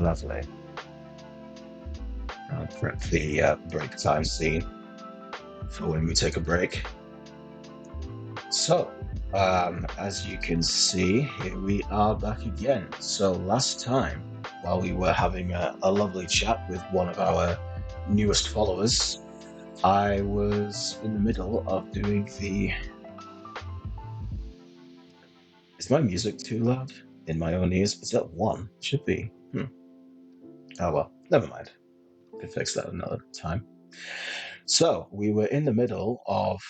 Lovely. I'll prep the break time scene for when we take a break. So, as you can see, here we are back again. So last time, while we were having a lovely chat with one of our newest followers, I was in the middle of doing the... Is my music too loud in my own ears? Is that one? It should be. Oh well, never mind. Could fix that another time. So we were in the middle of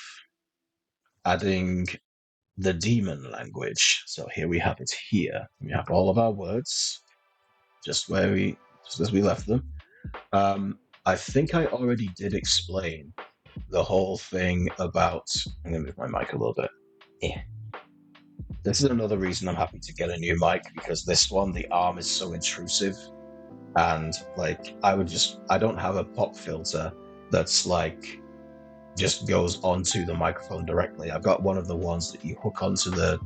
adding the demon language. So here we have it here. We have all of our words, just as we left them. I think I already did explain the whole thing about... I'm going to move my mic a little bit. Yeah. This is another reason I'm happy to get a new mic, because this one, the arm is so intrusive. And like, I don't have a pop filter that's like, just goes onto the microphone directly. I've got one of the ones that you hook onto the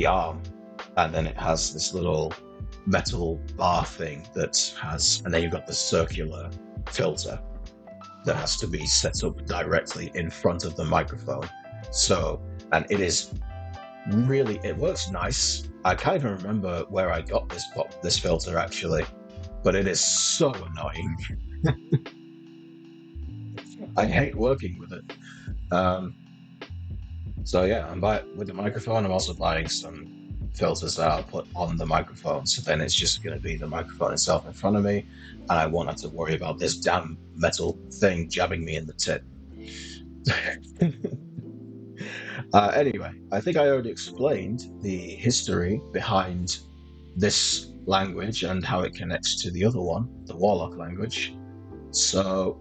arm, and then it has this little metal bar thing that has, and then you've got the circular filter that has to be set up directly in front of the microphone. So, and it is really, it works nice. I can't even remember where I got this filter actually, but it is so annoying. I hate working with it. So yeah, I'm with the microphone. I'm also buying some filters that I'll put on the microphone. So then it's just going to be the microphone itself in front of me, and I won't have to worry about this damn metal thing jabbing me in the tit. Anyway, I think I already explained the history behind this language and how it connects to the other one, the Warlock language. So,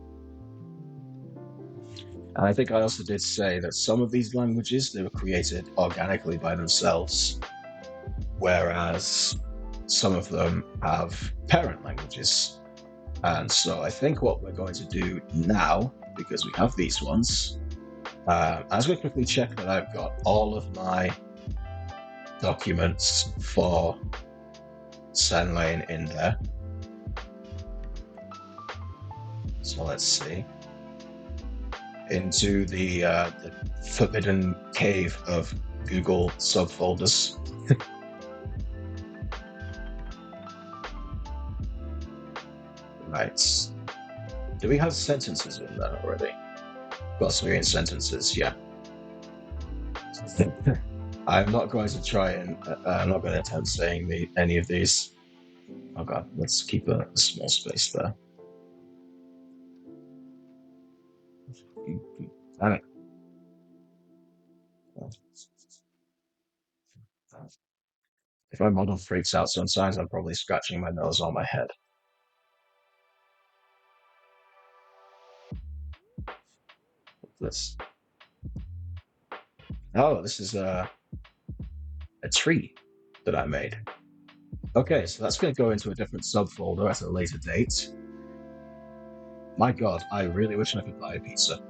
and I think I also did say that some of these languages, they were created organically by themselves, whereas some of them have parent languages. And so I think what we're going to do now, because we have these ones, as we quickly check that I've got all of my documents for Senlane in there. So let's see. Into the forbidden cave of Google subfolders. Right. Do we have sentences in there already? Glossary sentences, yeah. I'm not going to try and I'm not going to attempt saying any of these. Oh god, let's keep a small space there. Damn it. If my model freaks out sometimes, I'm probably scratching my nose on my head. This. Oh, this is a tree that I made. Okay, so that's going to go into a different subfolder at a later date. My god, I really wish I could buy a pizza.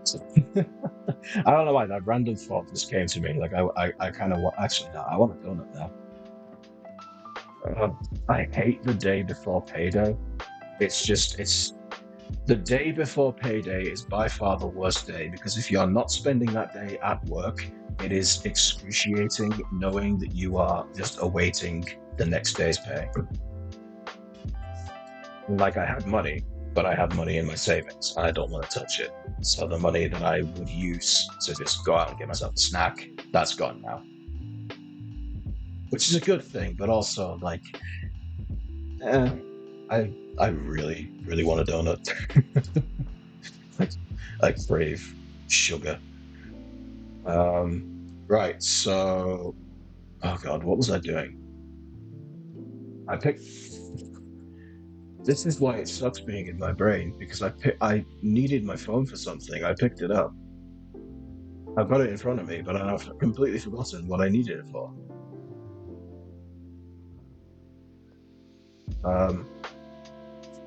I don't know why, that random thought just came to me. Like, I kind of want... Actually, no, I want a donut now. I hate the day before payday. It's the day before payday is by far the worst day, because if you're not spending that day at work, it is excruciating knowing that you are just awaiting the next day's pay. Like, I had money, but I have money in my savings, and I don't want to touch it. So the money that I would use to just go out and get myself a snack, that's gone now. Which is a good thing, but also, like, I really, really want a donut. I crave sugar. Right, so... Oh god, what was I doing? I picked... This is why it sucks being in my brain, because I needed my phone for something. I picked it up. I've got it in front of me, but I've completely forgotten what I needed it for.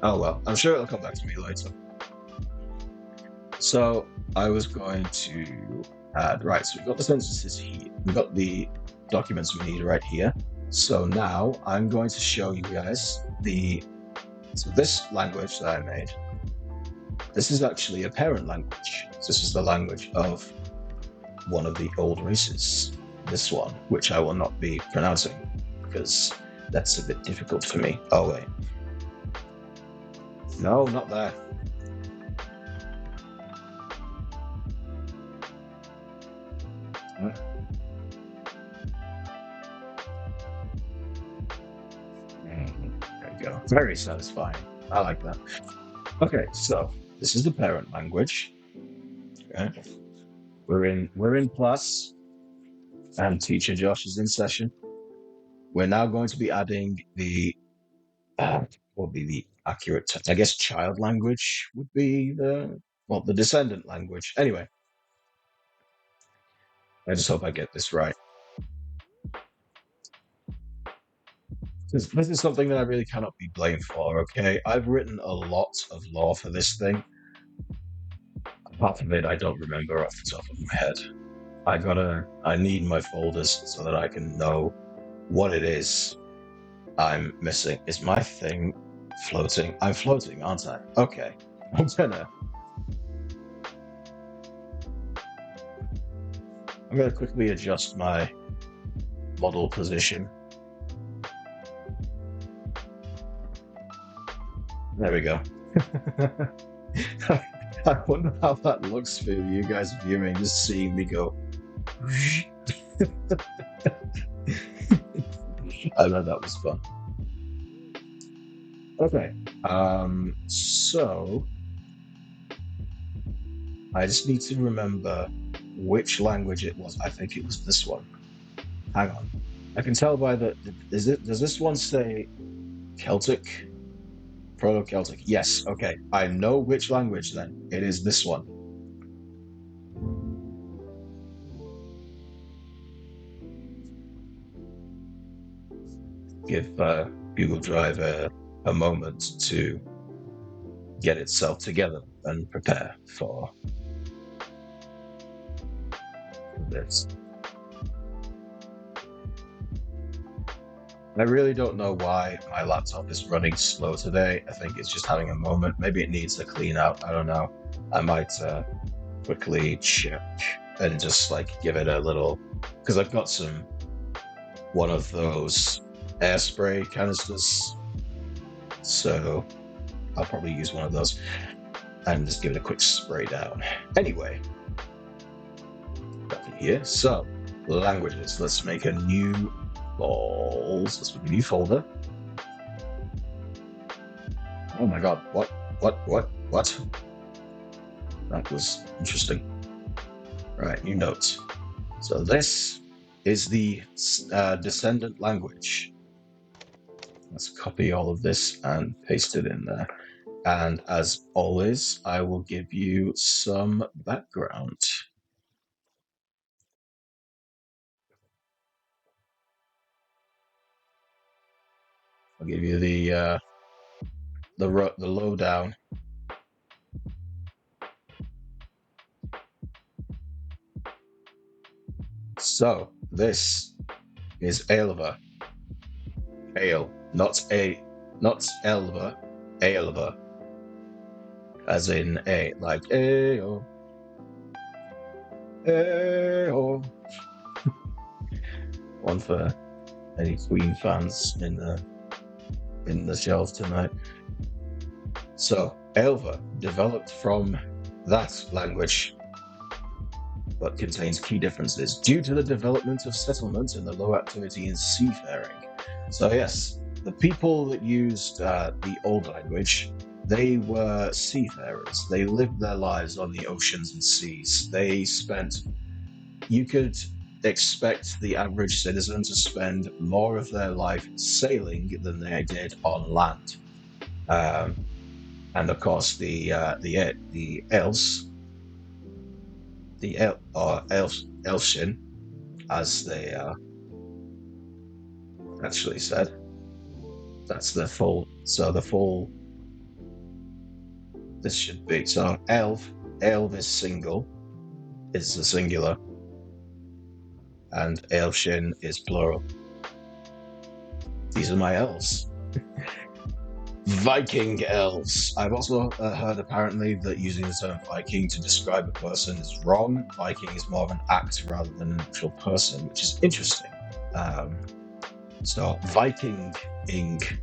Oh well, I'm sure it'll come back to me later. So I was going to add, right, so we've got the sentences here. We've got the documents we need right here. So now I'm going to show you guys this language that I made. This is actually a parent language. This is the language of one of the old races. This one, which I will not be pronouncing because that's a bit difficult for me. Oh wait. No, not there. There you go. Very satisfying. I like that. Okay, so this is the parent language. Okay. We're in class, and teacher Josh is in session. We're now going to be adding the what would be the accurate I guess child language would be the descendant language. Anyway, I just hope I get this right. This is something that I really cannot be blamed for, okay? I've written a lot of lore for this thing. Apart from it, I don't remember off the top of my head. I need my folders so that I can know what it is I'm missing. Is my thing floating? I'm floating, aren't I? Okay. I'm gonna quickly adjust my model position. There we go. I wonder how that looks for you guys viewing, just seeing me go. I know that was fun. Okay, so I just need to remember which language it was. I think it was this one. Hang on. I can tell by does this one say Celtic? Proto-Celtic. Yes, okay. I know which language then. It is this one. Give Google Drive a moment to get itself together and prepare for this. I really don't know why my laptop is running slow today. I think it's just having a moment. Maybe it needs a clean out. I don't know. I might quickly check and just like give it a little, because I've got one of those air spray canisters. So I'll probably use one of those and just give it a quick spray down. Anyway, nothing here. So languages. Let's make a new Let's make a new folder. Oh my god, what? That was interesting. Right, new notes. So this is the descendant language. Let's copy all of this and paste it in there. And as always, I will give you some background. I'll give you the lowdown. So this is Aelva. Ale, not Elva, Aelva. As in a, like Ayo. Ayo. One for any Queen fans in the shelves tonight. So Aelva developed from that language, but contains key differences due to the development of settlement and the low activity in seafaring. So yes, the people that used the old language, they were seafarers. They lived their lives on the oceans and seas. You could expect the average citizen to spend more of their life sailing than they did on land. And of course, the elves, Elshin, as they actually said. That's the full. So the full. This should be so. Elf is single, is the singular, and Elshin is plural. These are my elves. Viking elves. I've also heard apparently that using the term Viking to describe a person is wrong. Viking is more of an act rather than an actual person, which is interesting. So Viking ink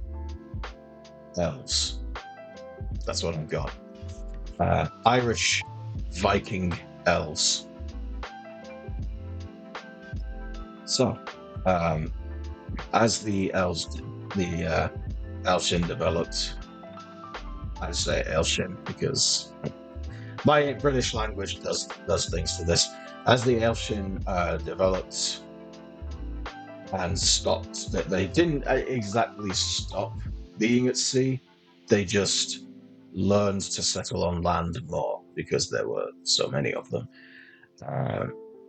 elves. That's what I've got. Irish Viking elves. So, as the Elshin developed, I say Elshin because my British language does things to this. As the Elshin developed and stopped, that they didn't exactly stop being at sea. They just learned to settle on land more because there were so many of them.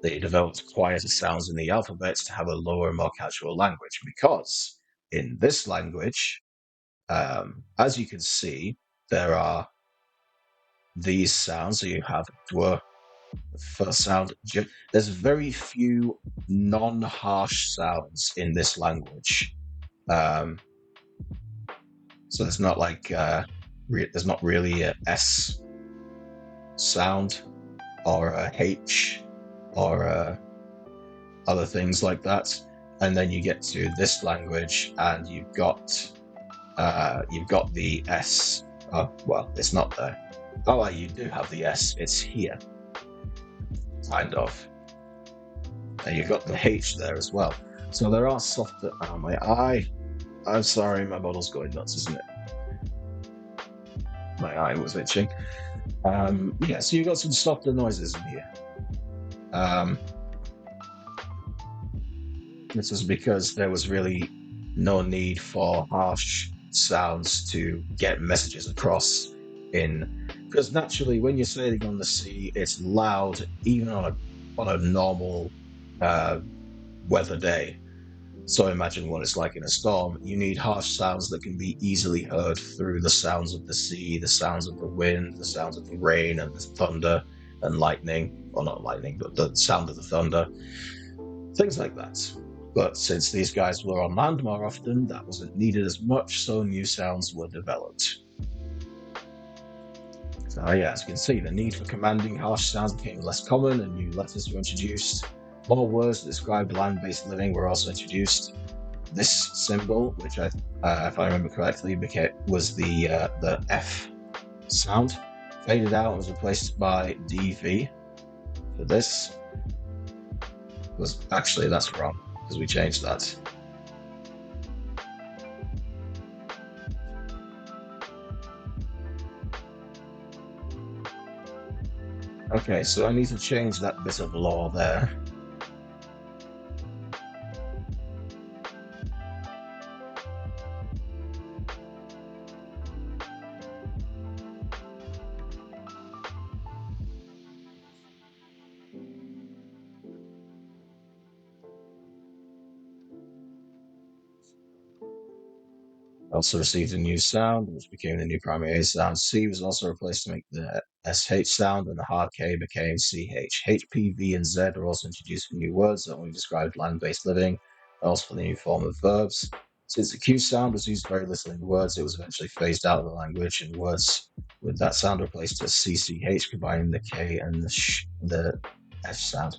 They developed quieter sounds in the alphabets to have a lower, more casual language because in this language, as you can see, there are these sounds. So you have dwa, the first sound. There's very few non-harsh sounds in this language. So there's not like there's not really a S sound or a H or other things like that. And then you get to this language, and you've got the S. Oh, well, it's not there. Oh, you do have the S. It's here, kind of. And you've got the H there as well. So there are softer. Oh, my eye. I'm sorry, my model's going nuts, isn't it? My eye was itching. Yeah, so you've got some softer noises in here. This is because there was really no need for harsh sounds to get messages across because naturally when you're sailing on the sea, it's loud even on a normal weather day. So imagine what it's like in a storm. You need harsh sounds that can be easily heard through the sounds of the sea, the sounds of the wind, the sounds of the rain and the thunder and lightning. Well, not lightning, but the sound of the thunder. Things like that. But since these guys were on land more often, that wasn't needed as much, so new sounds were developed. So yeah, as you can see, the need for commanding harsh sounds became less common and new letters were introduced. More words that describe land-based living were also introduced. This symbol, which if I remember correctly, was the F sound, faded out and was replaced by DV for this. Actually, that's wrong because we changed that. Okay, so I need to change that bit of law there. Also received a new sound, which became the new primary A sound. C was also replaced to make the SH sound, and the hard K became CH. H, P, V, and Z were also introduced for new words that only described land-based living, and also for the new form of verbs. Since the Q sound was used very little in words, it was eventually phased out of the language, and words with that sound replaced as CCH, combining the K and the S sound.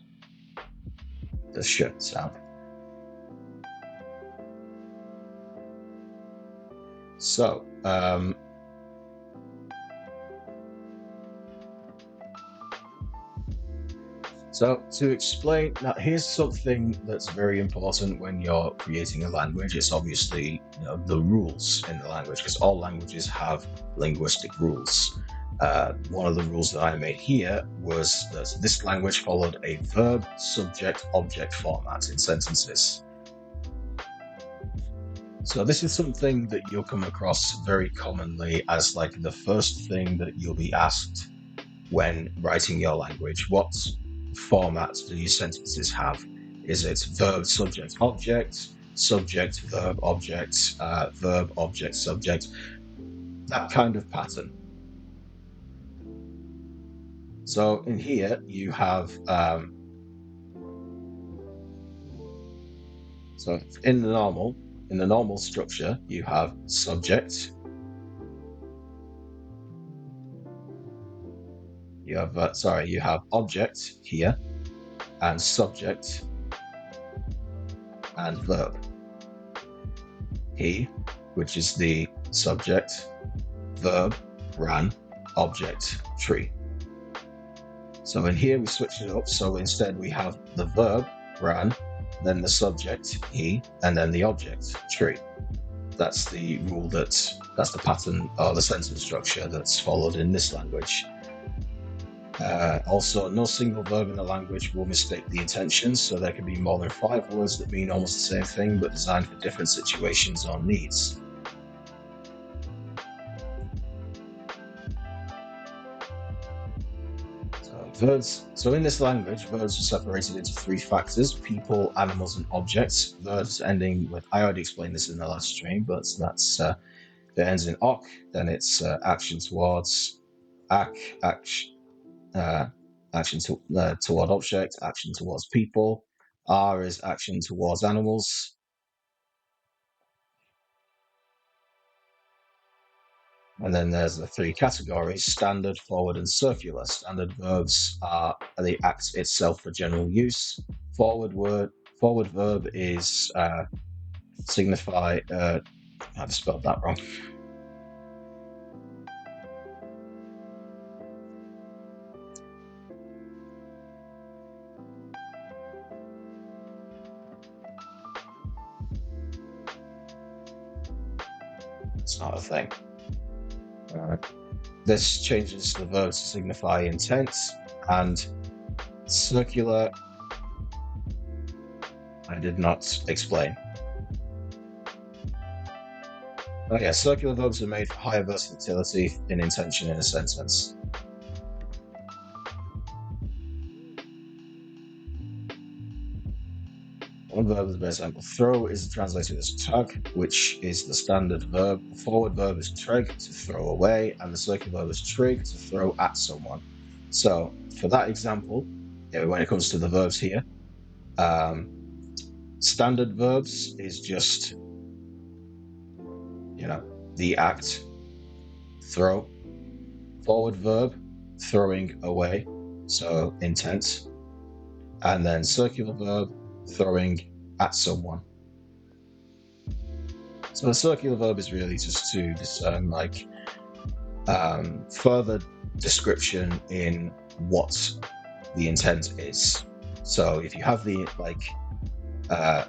The sh sound. So, to explain, now here's something that's very important when you're creating a language. It's obviously the rules in the language, because all languages have linguistic rules. One of the rules that I made here was that this language followed a verb, subject, object format in sentences. So this is something that you'll come across very commonly as like the first thing that you'll be asked when writing your language. What format do your sentences have? Is it verb, subject, object, subject, verb, object, verb, object, subject? That kind of pattern. So in here you have, so in the normal, in the normal structure, you have subject. You have you have object here, and subject, and verb. He, which is the subject, verb, ran, object, tree. So in here we switch it up. So instead we have the verb, ran, then the subject, he, and then the object, tree. That's the rule that's the pattern or the sentence structure that's followed in this language. Also, no single verb in the language will mistake the intention, so there can be more than 5 words that mean almost the same thing but designed for different situations or needs. So in this language, verbs are separated into 3 factors: people, animals, and objects. Verbs ending with, I already explained this in the last stream, but that's if it ends in ok, then it's action towards, action toward object, action towards people. R is action towards animals. And then there's the 3 categories: standard, forward, and circular. Standard verbs are the act itself for general use. Forward verb is signify. I've spelled that wrong. It's not a thing. This changes the verb to signify intent, and circular I did not explain. Oh yeah, circular verbs are made for higher versatility in intention in a sentence. One verb is an example. Throw is translated as tug, which is the standard verb. The forward verb is treg, to throw away, and the circular verb is trig, to throw at someone. So for that example, when it comes to the verbs here, standard verbs is just, the act, throw. Forward verb, throwing away, so intent. And then circular verb, throwing at someone. So the circular verb is really just to discern further description in what the intent is. So if you have the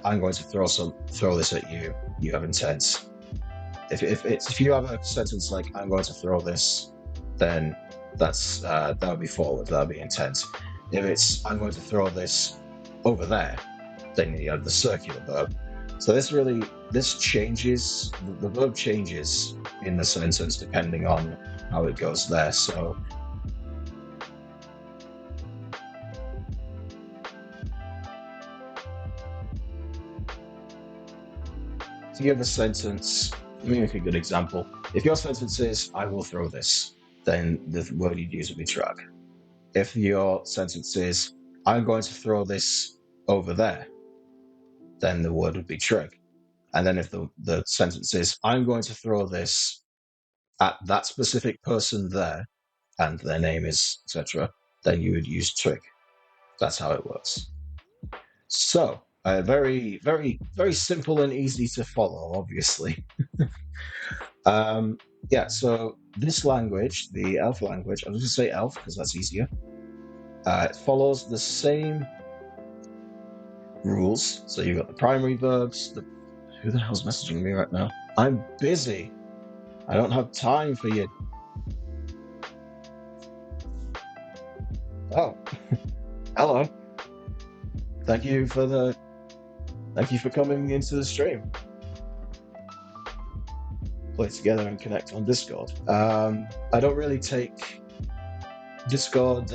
I'm going to throw this at you, you have intent. If you have a sentence like I'm going to throw this, then that would be forward, that would be intent. If it's I'm going to throw this over there, then you have the circular verb. So this changes, the verb changes in the sentence depending on how it goes there. So to give a sentence, let me make a good example. If your sentence is I will throw this, then the word you'd use would be trug. If your sentence is I'm going to throw this over there, then the word would be trig. And then if the sentence is I'm going to throw this at that specific person there, and their name is etc., then you would use trig. That's how it works. So very, very, very simple and easy to follow, obviously. So this language, the elf language, I'm just going to say elf because that's easier. It follows the same rules. So you've got the primary verbs. Who the hell's messaging me right now? I'm busy. I don't have time for you. Oh, hello. Thank you for coming into the stream. Play together and connect on Discord. I don't really take Discord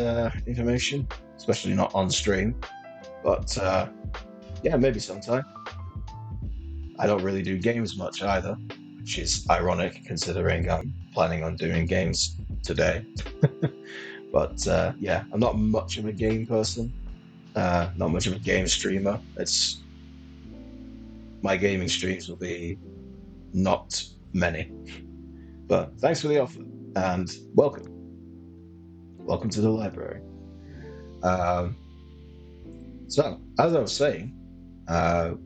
information, especially not on stream. But yeah, maybe sometime. I don't really do games much either, which is ironic considering I'm planning on doing games today. But yeah, I'm not much of a game person, not much of a game streamer. my gaming streams will be not many. But thanks for the offer, and welcome. Welcome to the library. So, as I was saying,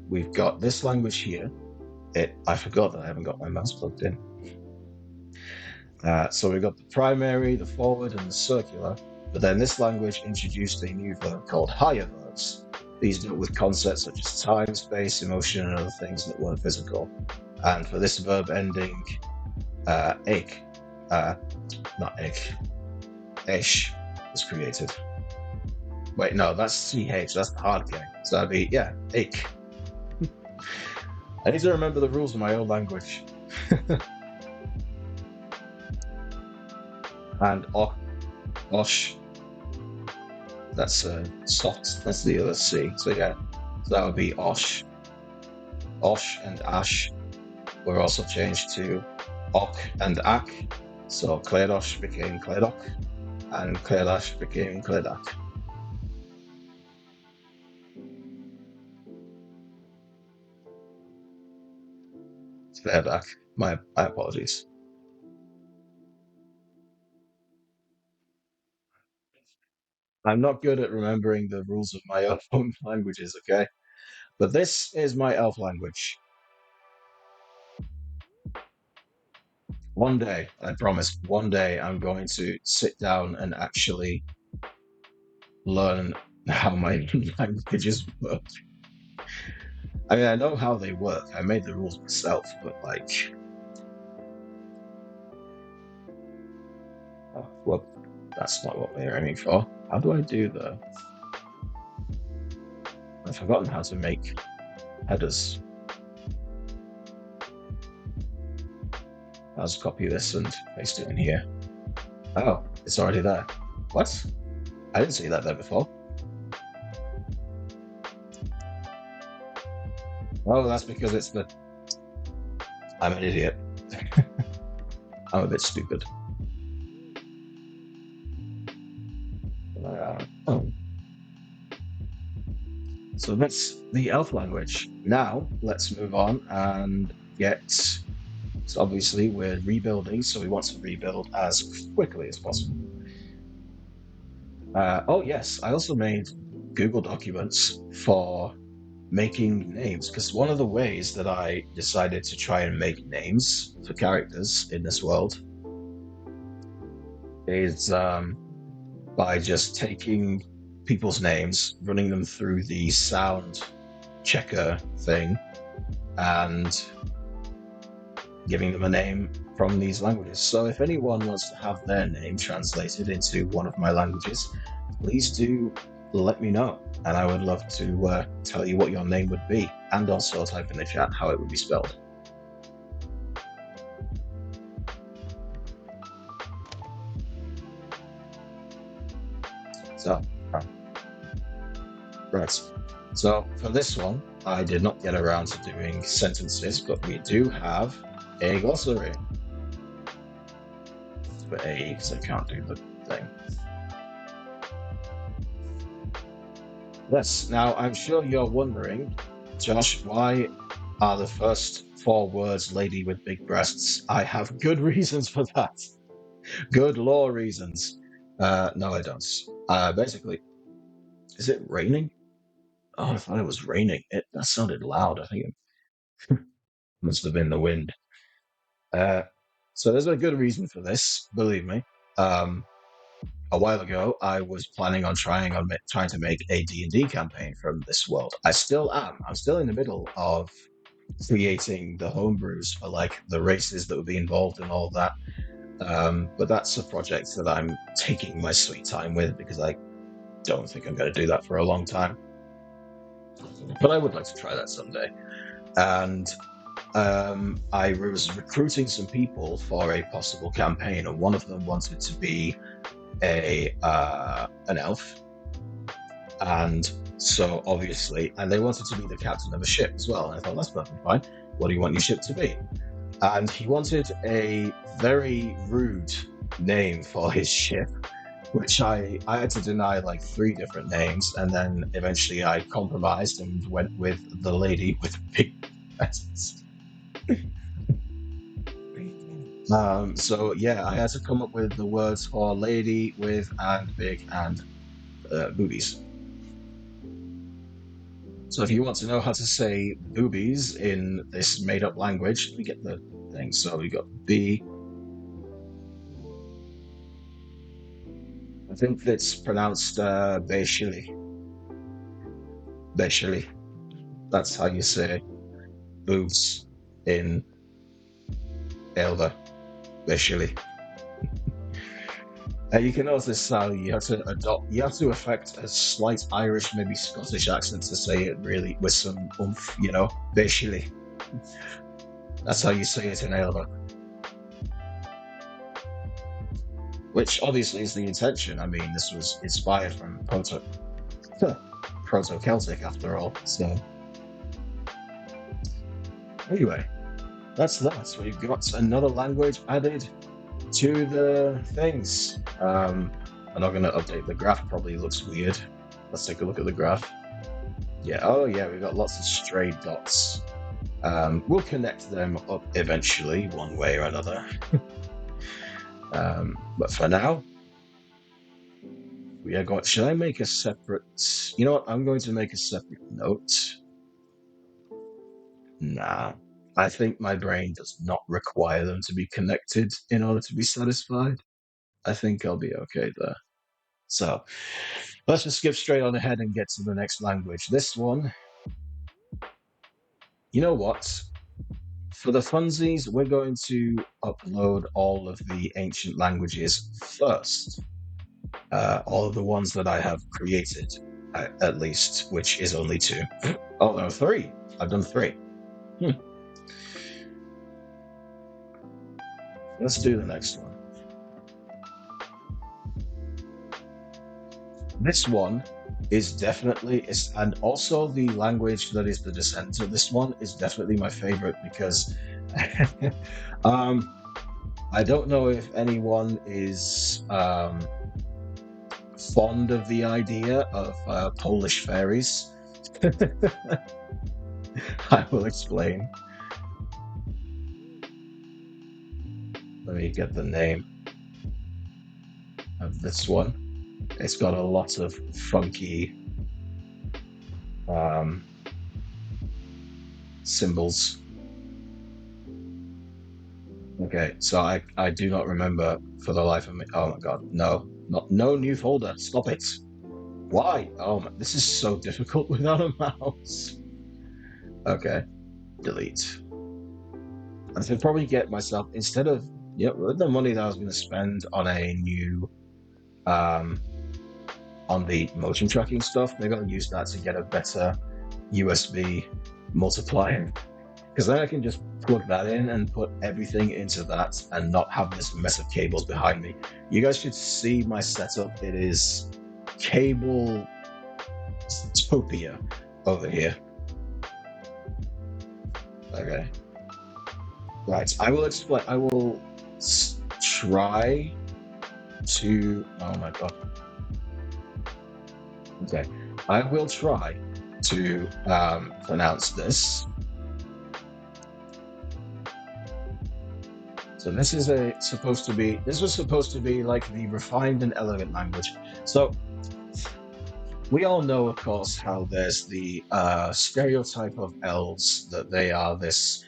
we've got this language here. I forgot that I haven't got my mouse plugged in. So we've got the primary, the forward, and the circular. But then this language introduced a new verb called higher verbs. These deal with concepts such as time, space, emotion, and other things that weren't physical. And for this verb ending, ik, not ik, ish was created. Wait, no, that's ch. That's the hard K. So that'd be ik. I need to remember the rules of my own language. And osh. That's soft. That's the other C. So yeah, so that would be osh. Osh and ash were also changed to ok and ak. So kledosh became kledok, and kledash became kledak. Kledak. My apologies. I'm not good at remembering the rules of my own languages, okay? But this is my elf language. One day, I promise, one day I'm going to sit down and actually learn how my languages work. I mean, I know how they work. I made the rules myself, but like, well, that's not what we're aiming for. How do I do the? I've forgotten how to make headers. I'll just copy this and paste it in here. Oh, it's already there. What? I didn't see that there before. Oh, that's because it's the... I'm an idiot. I'm a bit stupid. Oh. So that's the elf language. Now, let's move on and get... So obviously, we're rebuilding, so we want to rebuild as quickly as possible. Oh, yes, I also made Google documents for making names, because one of the ways that I decided to try and make names for characters in this world is by just taking people's names, running them through the sound checker thing, and giving them a name from these languages. So if anyone wants to have their name translated into one of my languages, please do let me know, and I would love to tell you what your name would be, and also type in the chat how it would be spelled. So, right. So for this one, I did not get around to doing sentences, but we do have a glossary. But A, because I can't do the thing. Yes, now I'm sure you're wondering, Josh, why are the first 4 words lady with big breasts? I have good reasons for that. Good law reasons. No, I don't. Basically, is it raining? Oh, I thought it was raining. That sounded loud. I think it must have been the wind. So there's a good reason for this, believe me. A while ago, I was planning on trying to make a D&D campaign from this world. I still am. I'm still in the middle of creating the homebrews for like the races that would be involved and all that. But that's a project that I'm taking my sweet time with, because I don't think I'm going to do that for a long time. But I would like to try that someday. And I was recruiting some people for a possible campaign, and one of them wanted to be an elf, and so obviously, and they wanted to be the captain of a ship as well. And I thought, that's perfectly fine. What do you want your ship to be? And he wanted a very rude name for his ship, which I had to deny like 3 different names, and then eventually I compromised and went with the lady with So yeah, I had to come up with the words for lady with and big and boobies. So if you want to know how to say boobies in this made-up language, let me get the thing. So we got B. I think it's pronounced Beishili. Beishili. That's how you say boobs in Elva. Beishili. You can notice how you have to affect a slight Irish, maybe Scottish accent to say it really with some oomph, Beishili. That's how you say it in Elva. Which obviously is the intention. I mean, this was inspired from Proto-Celtic after all. So anyway, that's that. We've got another language added to the things. I'm not going to update the graph. Probably looks weird. Let's take a look at the graph. Yeah. Oh yeah, we've got lots of stray dots. We'll connect them up eventually, one way or another. But for now, we are going. Should I make a separate? You know what? I'm going to make a separate note. Nah, I think my brain does not require them to be connected in order to be satisfied. I think I'll be okay there. So let's just skip straight on ahead and get to the next language. This one, you know what? For the funsies, we're going to upload all of the ancient languages first. All of the ones that I have created, at least, which is only 2. Oh, no, 3. I've done 3. Let's do the next one. This one is definitely, and also the language that is the descendant of this one is definitely my favorite because I don't know if anyone is fond of the idea of Polish fairies. I will explain. Let me get the name of this one. It's got a lot of funky symbols. Okay, so I do not remember for the life of me. Oh my god, no new folder. Stop it. Why? Oh my, this is so difficult without a mouse. Okay, delete. I should probably get myself, instead of the money that I was going to spend on a new on the motion tracking stuff, maybe I'll use that to get a better USB multiplier, because then I can just plug that in and put everything into that and not have this mess of cables behind me. You guys should see my setup. It is cable topia over here. Okay. Right, I will explain. I will try to. Oh my god. Okay, I will try to pronounce this. So this is supposed to be. This was supposed to be like the refined and elegant language. So we all know, of course, how there's the stereotype of elves, that they are this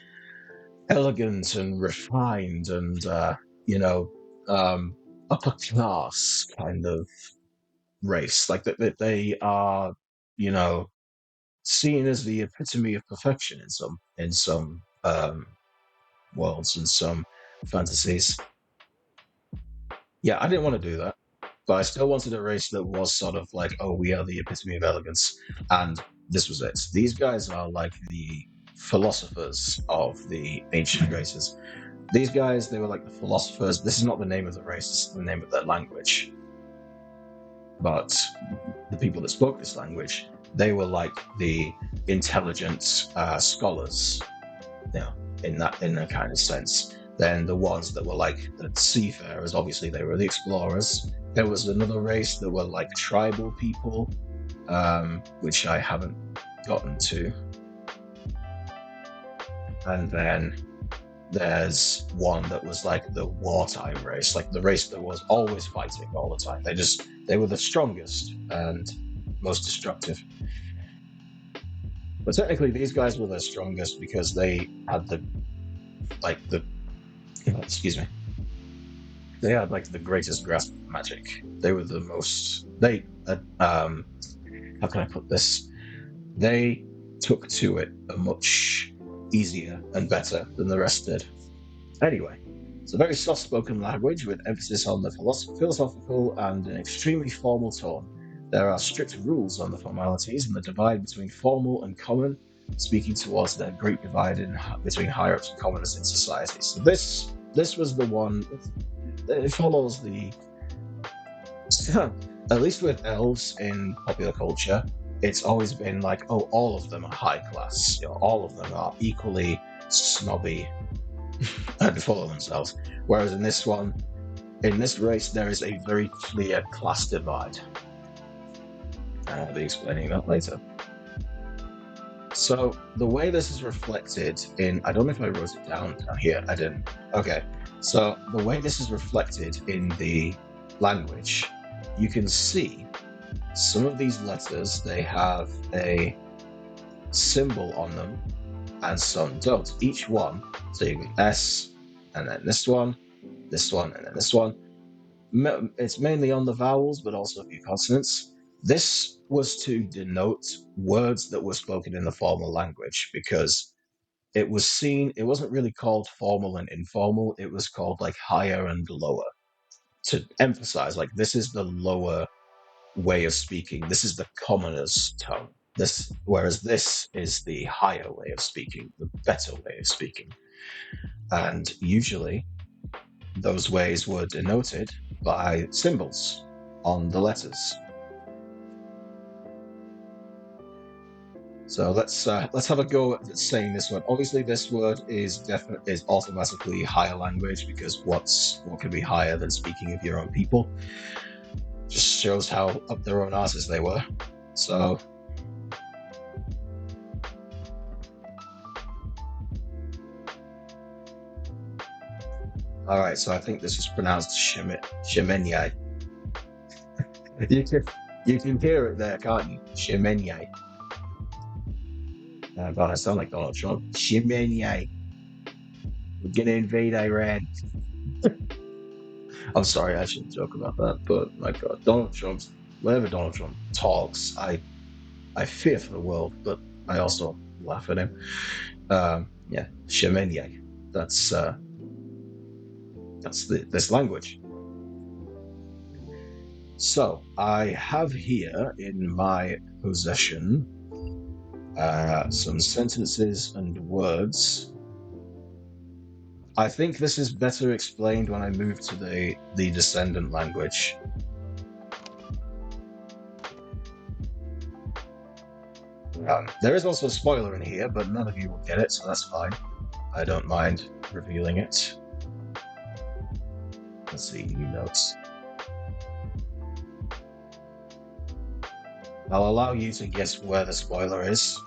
elegant and refined and upper class kind of race, like that they are seen as the epitome of perfection in some worlds and some fantasies. Yeah, I didn't want to do that, but I still wanted a race that was sort of like, oh, we are the epitome of elegance, and this was it. These guys are like the philosophers of the ancient races. These guys, they were like the philosophers. This is not the name of the race, this is the name of their language. But the people that spoke this language, they were like the intelligent scholars, in that kind of sense. Then the ones that were like the seafarers, obviously they were the explorers. There was another race that were like tribal people, which I haven't gotten to. and then there's one that was like the wartime race, like the race that was always fighting all the time. They were the strongest and most destructive. But technically, these guys were the strongest because they had excuse me, they had like the greatest grasp of magic. They were the most. How can I put this? They took to it a much easier and better than the rest did. Anyway, it's a very soft-spoken language with emphasis on the philosophical and an extremely formal tone. There are strict rules on the formalities and the divide between formal and common, speaking towards the great divide between higher-ups and commoners in society. So this was the one. It follows the at least with elves in popular culture, it's always been like, oh, all of them are high class. You know, all of them are equally snobby and full of themselves. Whereas in this race, there is a very clear class divide. And I'll be explaining that later. So the way this is reflected in, I don't know if I wrote it down here. I didn't. Okay. So the way this is reflected in the language, you can see some of these letters, they have a symbol on them and some don't. Each one, so you get S, and then this one, and then this one. It's mainly on the vowels, but also a few consonants. This was to denote words that were spoken in the formal language because it wasn't really called formal and informal, it was called like higher and lower to emphasize like this is the lower way of speaking, this is the commoner's tone. Whereas this is the higher way of speaking, the better way of speaking. And usually those ways were denoted by symbols on the letters. So let's have a go at saying this word. Obviously, this word is automatically higher language because what could be higher than speaking of your own people? Just shows how up their own asses they were. So all right, so I think this is pronounced Shimenyai. You can hear it there, can't you? Shimenyai. God, I sound like Donald Trump. Shimenyai. We're gonna invade Iran. I'm sorry, I shouldn't joke about that, but my God, whenever Donald Trump talks, I fear for the world, but I also laugh at him. Yeah, Shimenyai. That's this language. So I have here in my possession some sentences and words. I think this is better explained when I move to the descendant language. There is also a spoiler in here, but none of you will get it, so that's fine. I don't mind revealing it. Let's see, new notes. I'll allow you to guess where the spoiler is.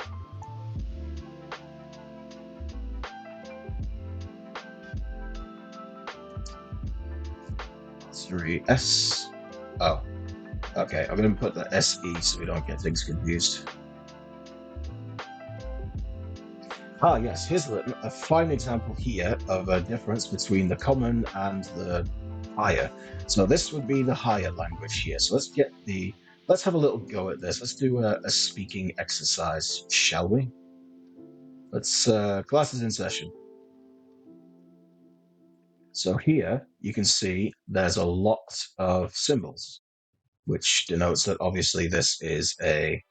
S. Oh, okay. I'm going to put the SE so we don't get things confused. Yes, here's a fine example here of a difference between the common and the higher. So this would be the higher language here. So let's have a little go at this. Let's do a speaking exercise, shall we? Let's classes in session. So here you can see there's a lot of symbols, which denotes that obviously this is the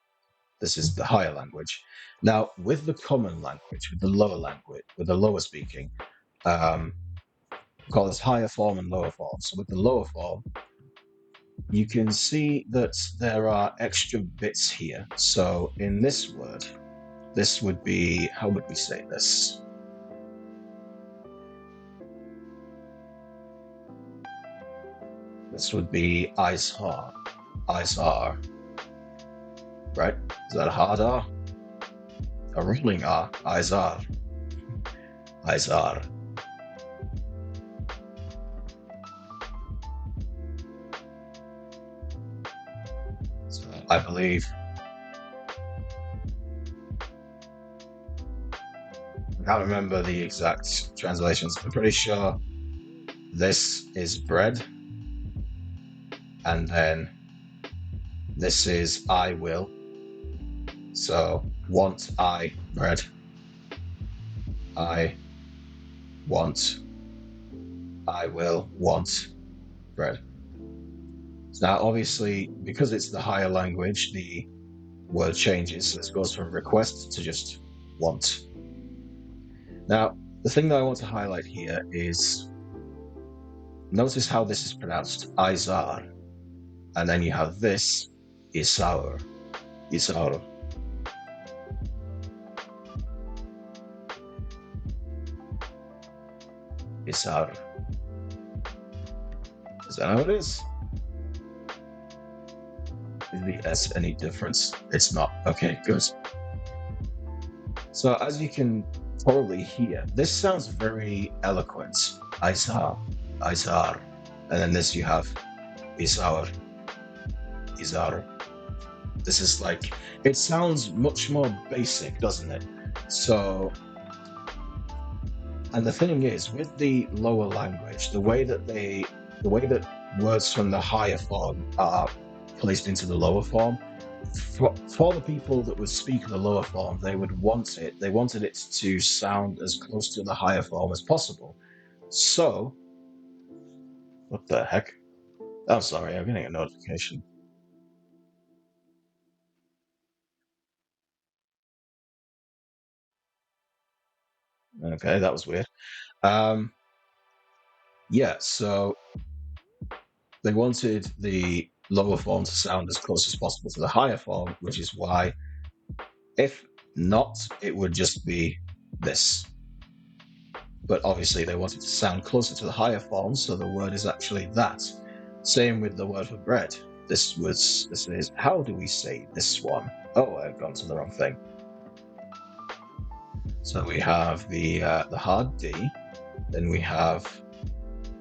higher language. Now, with the common language, with the lower speaking, we call this higher form and lower form. So with the lower form, you can see that there are extra bits here. So in this word, this would be, how would we say this? This would be Izhar. Right? Is that a hard R? A rolling R, Izhar. Izar. So I believe, I can't remember the exact translations. I'm pretty sure this is bread, and then this is I will. So want I bread. I want. I will want bread. Now, obviously, because it's the higher language, the word changes. So this goes from request to just want. Now, the thing that I want to highlight here is notice how this is pronounced Izar, and then you have this Isaur. Isaur. Isaur. Is that how it is? Is the S any difference? It's not. Okay, good. So as you can probably hear, this sounds very eloquent. Izar, Izar. And then this you have Isaur, Izar. This is like, it sounds much more basic, doesn't it? So, and the thing is, with the lower language, the way that words from the higher form are placed into the lower form, for the people that would speak the lower form, they wanted it to sound as close to the higher form as possible. So, what the heck? I'm sorry, I'm getting a notification. Okay, that was weird. Yeah, so they wanted the lower form to sound as close as possible to the higher form, which is why, if not, it would just be this. But obviously they want it to sound closer to the higher form, so the word is actually that. Same with the word for bread. This is, how do we say this one? Oh, I've gone to the wrong thing. So we have the hard D, then we have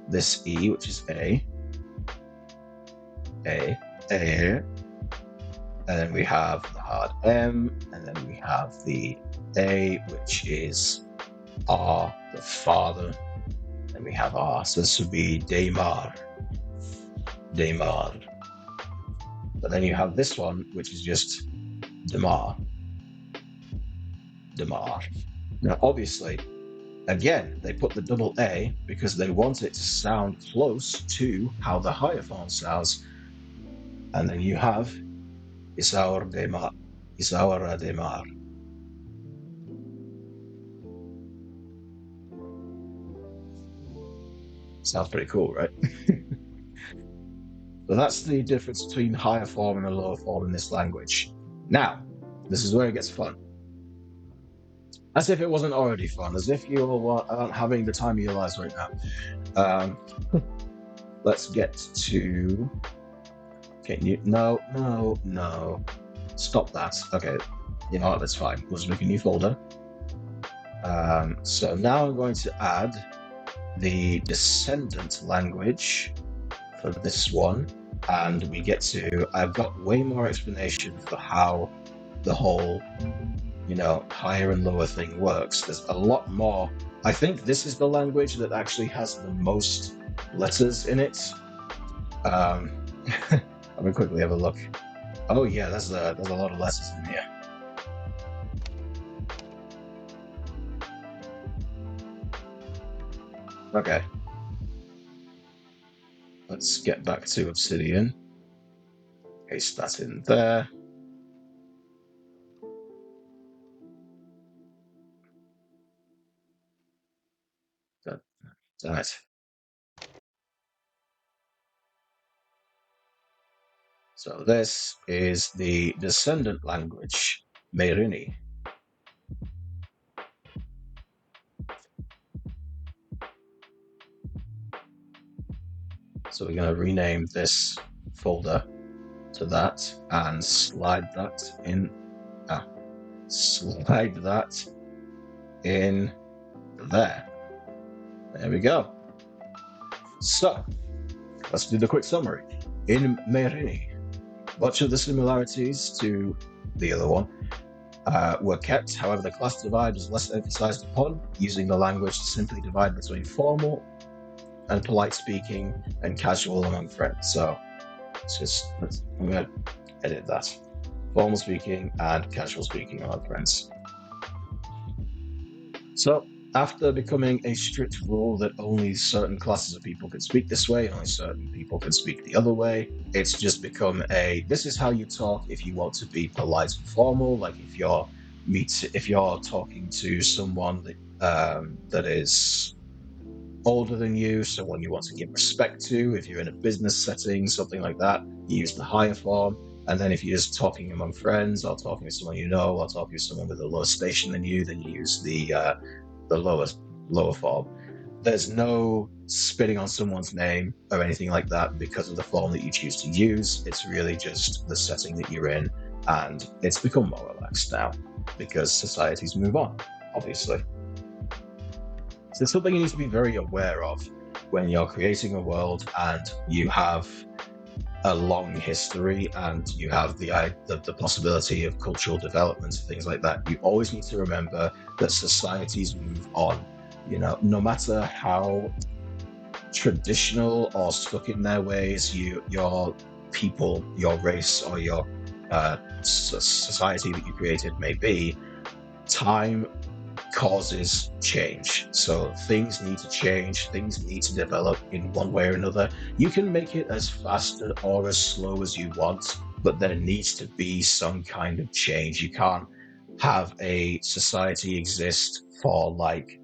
this E, which is A, and then we have the hard M, and then we have the A, which is R, the father, and we have R. So this would be Daymar. Daymar. But then you have this one, which is just Damar. Damar. Now, obviously, again, they put the double A because they want it to sound close to how the higher form sounds. And then you have Isaur Demar. Isaur Demar. Sounds pretty cool, right? But that's the difference between higher form and a lower form in this language. Now, this is where it gets fun. As if it wasn't already fun, as if you aren't having the time of your lives right now. Let's get to... Okay, no. Stop that. Okay, you know what, that's fine. We'll just make a new folder. So now I'm going to add the descendant language for this one, and we get to, I've got way more explanation for how the whole, higher and lower thing works. There's a lot more. I think this is the language that actually has the most letters in it. I'm gonna quickly have a look. Oh yeah, there's a lot of letters in here. Okay. Let's get back to Obsidian. Paste that in there. Damn it. So this is the descendant language, Merini. So we're going to rename this folder to that and slide that in. Slide that in there. There we go. So, let's do the quick summary. In Merini, much of the similarities to the other one were kept, however, the class divide was less emphasized upon, using the language to simply divide between formal and polite speaking and casual among friends. So, I'm going to edit that. Formal speaking and casual speaking among friends. So, after becoming a strict rule that only certain classes of people can speak this way, only certain people can speak the other way, it's just become this is how you talk if you want to be polite and formal. Like if you're talking to someone that is older than you, someone you want to give respect to, if you're in a business setting, something like that, you use the higher form. And then if you're just talking among friends or talking to someone you know or talking to someone with a lower station than you, then you use the lower form. There's no spitting on someone's name or anything like that because of the form that you choose to use. It's really just the setting that you're in, and it's become more relaxed now because societies move on, obviously. So it's something you need to be very aware of when you're creating a world and you have a long history and you have the possibility of cultural development and things like that. You always need to remember that societies move on. You know, no matter how traditional or stuck in their ways your people, your race, or your society that you created may be, time causes change. So things need to change, things need to develop in one way or another. You can make it as fast or as slow as you want, but there needs to be some kind of change. You can't have a society exist for like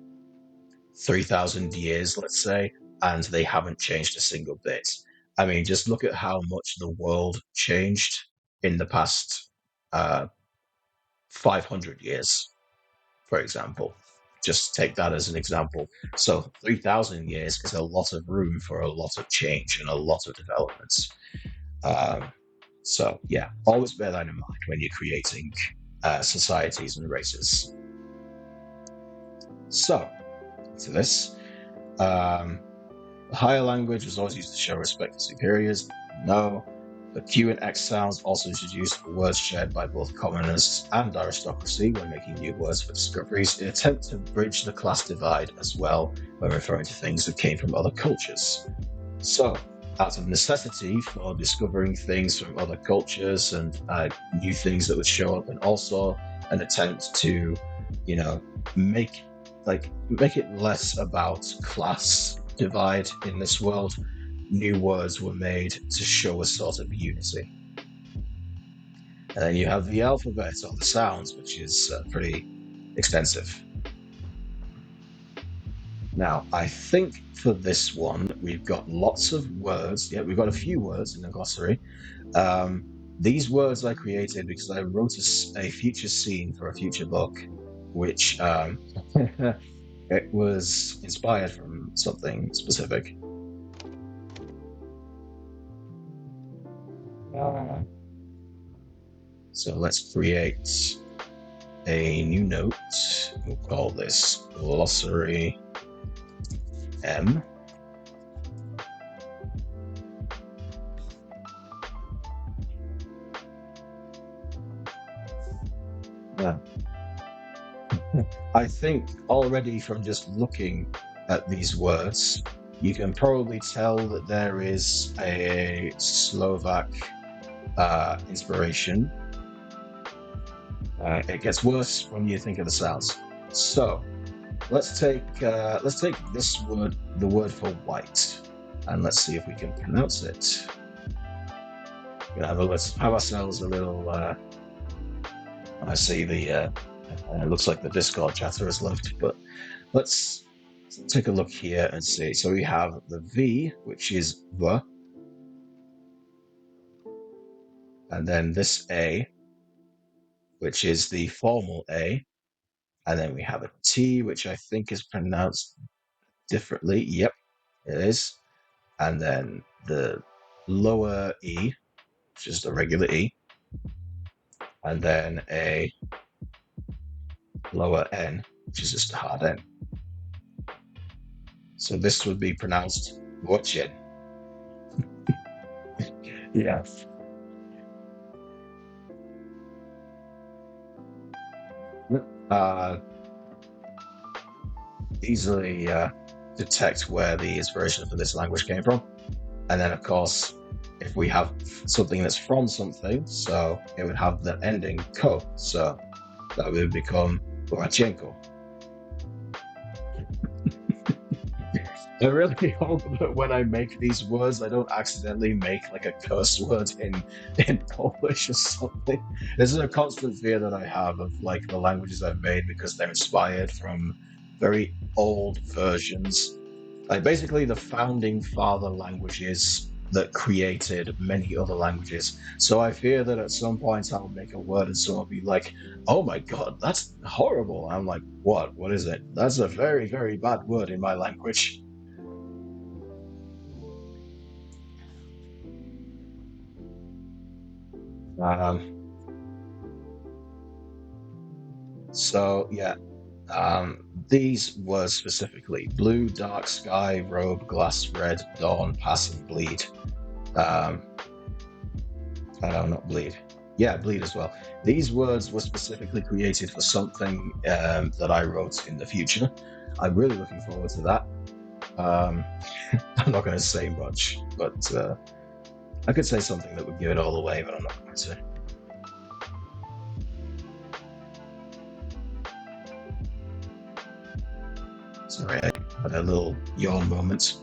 3,000 years, let's say, and they haven't changed a single bit. I mean, just look at how much the world changed in the past 500 years, for example. Just take that as an example. So 3,000 years is a lot of room for a lot of change and a lot of developments. So yeah, always bear that in mind when you're creating societies and races. So, to this, the higher language was always used to show respect for superiors. No. The Q and X sounds also introduced words shared by both commoners and aristocracy when making new words for discoveries in an attempt to bridge the class divide as well when referring to things that came from other cultures. So, out of necessity for discovering things from other cultures and new things that would show up, and also an attempt to, you know, make it less about class divide in this world, new words were made to show a sort of unity. And then you have the alphabet or the sounds, which is pretty extensive. Now, I think for this one, we've got lots of words. Yeah, we've got a few words in the glossary. These words I created because I wrote a future scene for a future book, which it was inspired from something specific. So let's create a new note. We'll call this glossary M. Yeah. I think already from just looking at these words, you can probably tell that there is a Slovak inspiration. It gets worse when you think of the sounds. So let's take this word, the word for white, and let's see if we can pronounce it. Let's have ourselves a little. I see the. It looks like the Discord chatter has left, but let's take a look here and see. So we have the V, which is V, and then this A, which is the formal A, and then we have a T, which I think is pronounced differently. Yep, it is. And then the lower E, which is the regular E, and then a lower N, which is just a hard N. So this would be pronounced Wochin. Yeah. Uh, easily detect where the inspiration for this language came from. And then, of course, if we have something that's from something, so it would have the ending ko. So that would become Lukashenko. I really hope that when I make these words, I don't accidentally make like a curse word in Polish or something. This is a constant fear that I have of like the languages I've made because they're inspired from very old versions, like basically the founding father languages that created many other languages. So I fear that at some point I'll make a word and someone will be like, "Oh my god, that's horrible." I'm like, "What? What is it?" That's a very, very bad word in my language. Um, so yeah, these words specifically: blue, dark sky, robe, glass, red, dawn, pass, and bleed. Um, I know, not bleed. Yeah, bleed as well. These words were specifically created for something that I wrote in the future. I'm really looking forward to that. Um, I'm not going to say much, but I could say something that would give it all away, but I'm not going to. Sorry, I had a little yawn moment.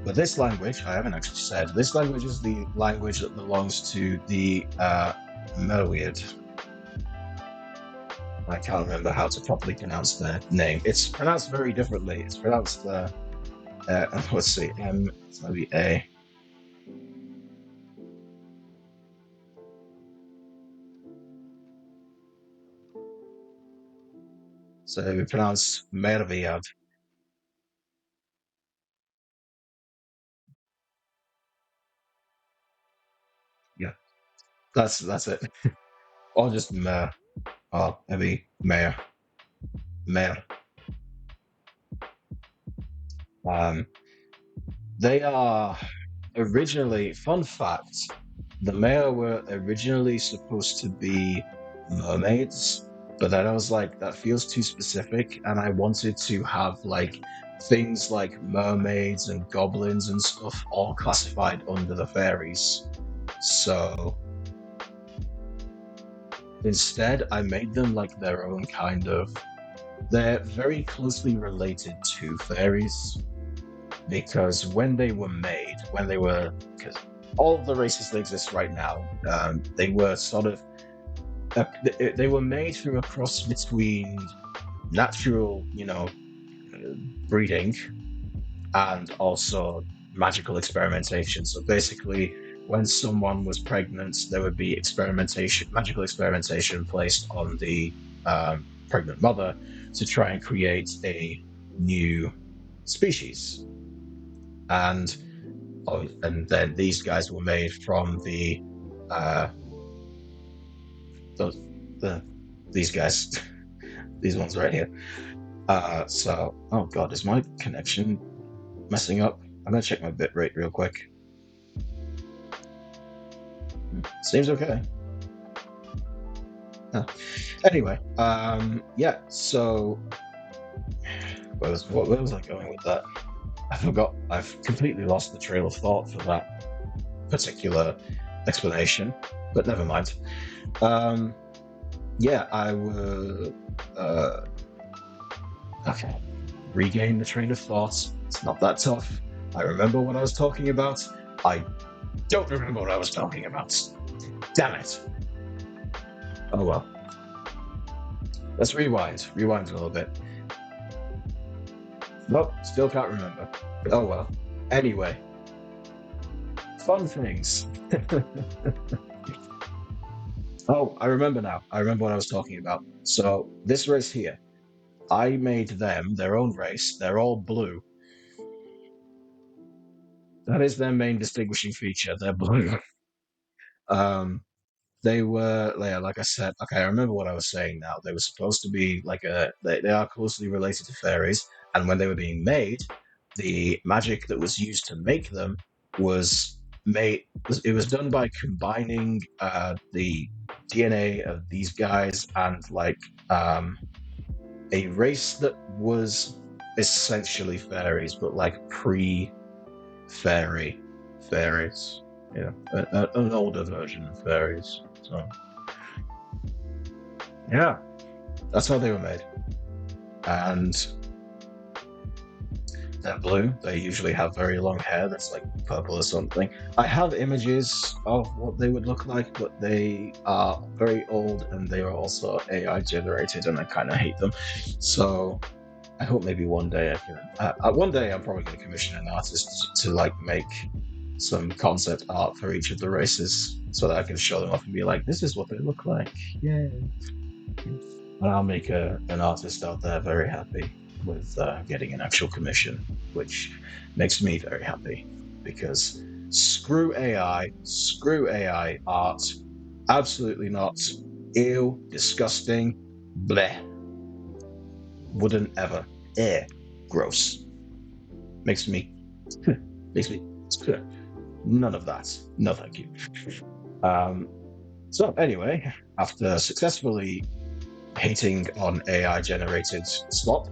But this language, I haven't actually said, this language is the language that belongs to the Maleos. I can't remember how to properly pronounce their name. It's pronounced very differently. It's pronounced let's see, M, it's gonna be A. So we pronounce Merviad. Yeah, that's it. Or just Mer, or maybe Mer, Mer. Um, they are originally, fun fact, the Mer were originally supposed to be mermaids, but then I was like, that feels too specific, and I wanted to have like things like mermaids and goblins and stuff all classified under the fairies. So instead, I made them like their own kind of. They're very closely related to fairies because when they were made, because all of the races that exist right now, they were sort of. They were made through a cross between natural, breeding and also magical experimentation. So basically, when someone was pregnant, there would be magical experimentation placed on the pregnant mother to try and create a new species. And and then these guys were made from uh, the, the these guys, these ones right here. So, oh god, is my connection messing up? I'm gonna check my bit rate real quick. Seems okay. Huh. Anyway, yeah. So, where was I going with that? I forgot. I've completely lost the trail of thought for that particular explanation. But never mind. Um, yeah, I will. Okay, regain the train of thought. It's not that tough. I remember what I was talking about. I don't remember what I was talking about. Damn it. Oh well. Let's rewind. Rewind a little bit. Nope, still can't remember. Oh well. Anyway, fun things. Oh, I remember now. I remember what I was talking about. So, this race here, I made them their own race. They're all blue. That is their main distinguishing feature. They're blue. um, they were, yeah, like I said, okay, I remember what I was saying now. They were supposed to be like they are closely related to fairies. And when they were being made, the magic that was used to make them was made. It was done by combining the DNA of these guys and like a race that was essentially fairies, but like pre-fairy fairies. You know, an older version of fairies. So, yeah, that's how they were made. And they're blue. They usually have very long hair that's like purple or something. I have images of what they would look like, but they are very old and they are also AI generated, and I kind of hate them. So I hope maybe one day I can. One day I'm probably going to commission an artist to like make some concept art for each of the races, so that I can show them off and be like, "This is what they look like." Yeah, and I'll make an artist out there very happy with getting an actual commission, which makes me very happy because screw AI art, absolutely not. Ew, disgusting, bleh. Wouldn't ever. Gross. Makes me none of that. No, thank you. So anyway, after successfully hating on AI generated slop,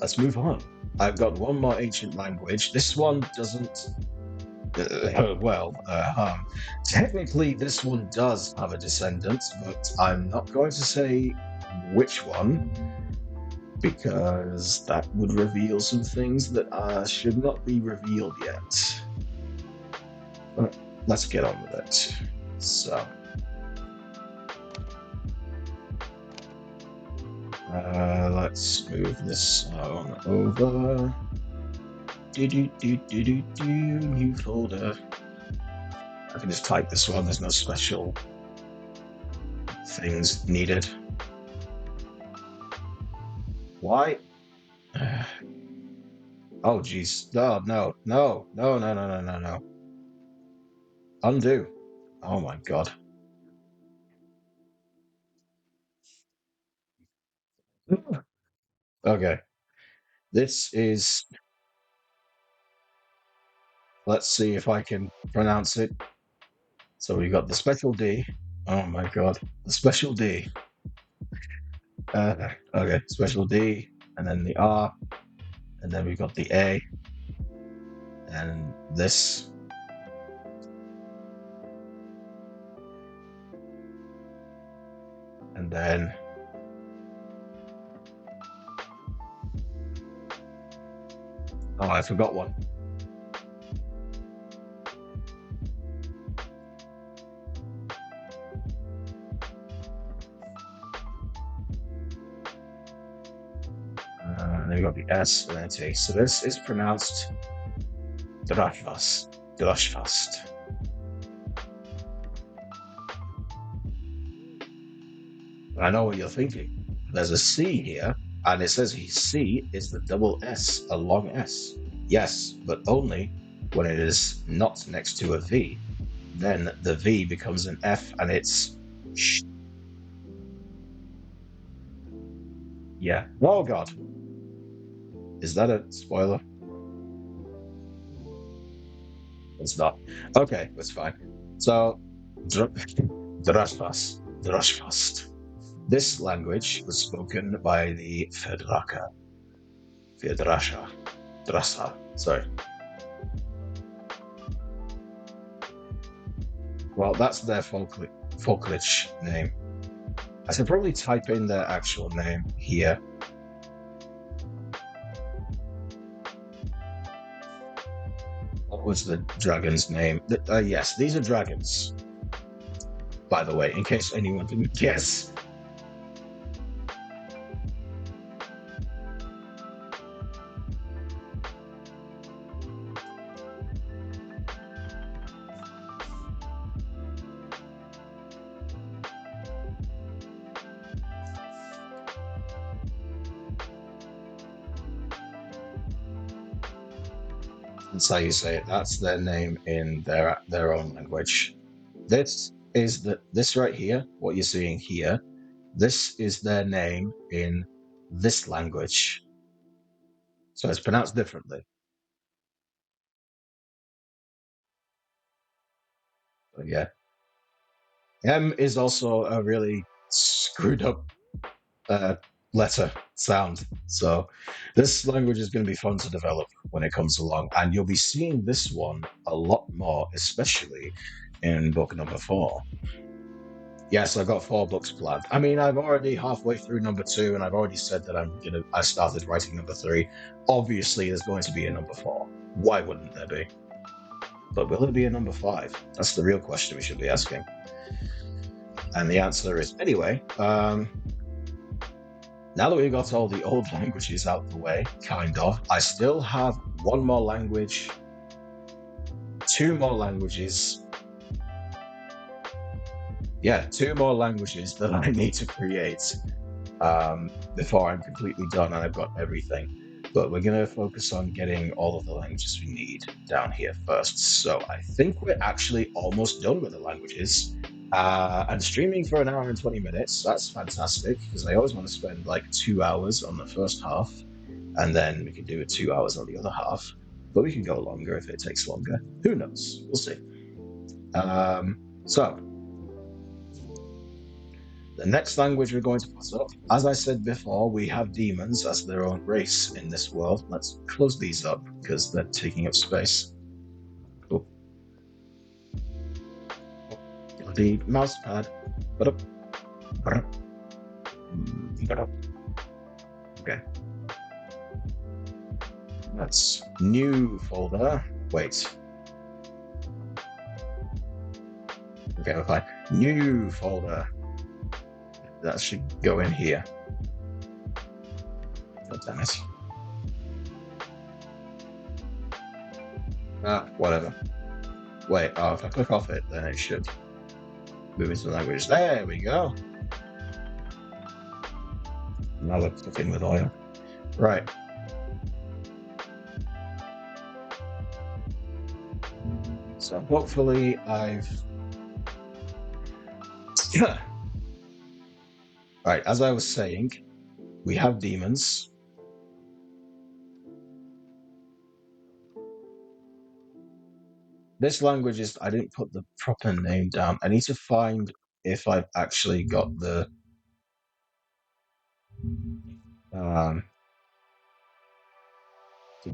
let's move on. I've got one more ancient language. This one doesn't. Technically, this one does have a descendant, but I'm not going to say which one because that would reveal some things that should not be revealed yet. But let's get on with it. So, let's move this on over. New folder. I can just type this one. There's no special things needed. Why? Oh, geez. No. Undo. Oh, my God. Okay. This is. Let's see if I can pronounce it. So we got the special D. Oh, my God. The special D. Okay. Special D. And then the R. And then we got the A. And this. And then oh, I forgot one. And then we got the S and then T. So this is pronounced Drashfast. I know what you're thinking. There's a C here, and it says C is the double S, a long S. Yes, but only when it is not next to a V. Then the V becomes an F, and it's sh. Yeah. Oh God. Is that a spoiler? It's not. Okay, that's fine. So, Drashfast. This language was spoken by the Drasa. Sorry. Well, that's their folklich name. I should probably type in their actual name here. What was the dragon's name? Yes, these are dragons. By the way, in case anyone didn't guess. That's how you say it. That's their name in their own language. This right here, what you're seeing here, this is their name in this language. So it's pronounced differently. But yeah. M is also a really screwed up uh, letter sound. So this language is going to be fun to develop when it comes along. And you'll be seeing this one a lot more, especially in book number 4. Yes, I've got 4 books planned. I mean, I'm already halfway through number 2, and I've already said that I started writing number 3. Obviously, there's going to be a number 4. Why wouldn't there be? But will there be a number 5? That's the real question we should be asking. And the answer is anyway. Now that we've got all the old languages out of the way, kind of, I still have 1 more language, 2 more languages. Yeah, 2 more languages that I need to create before I'm completely done and I've got everything. But we're going to focus on getting all of the languages we need down here first. So I think we're actually almost done with the languages. And streaming for 1 hour and 20 minutes, that's fantastic, because I always want to spend like 2 hours on the first half, and then we can do it 2 hours on the other half. But we can go longer if it takes longer. Who knows? We'll see. So the next language we're going to put up, as I said before, we have demons as their own race in this world. Let's close these up because they're taking up space. Oh. The mouse pad. Okay. That's new folder. Wait. Okay, we're fine. New folder. That should go in here. God damn it. Whatever. Wait, if I click off it, then it should move into the language. There we go. Now we're cooking with oil. Right. So hopefully I've... Right, as I was saying, we have demons. This language is... I didn't put the proper name down. I need to find if I've actually got the... the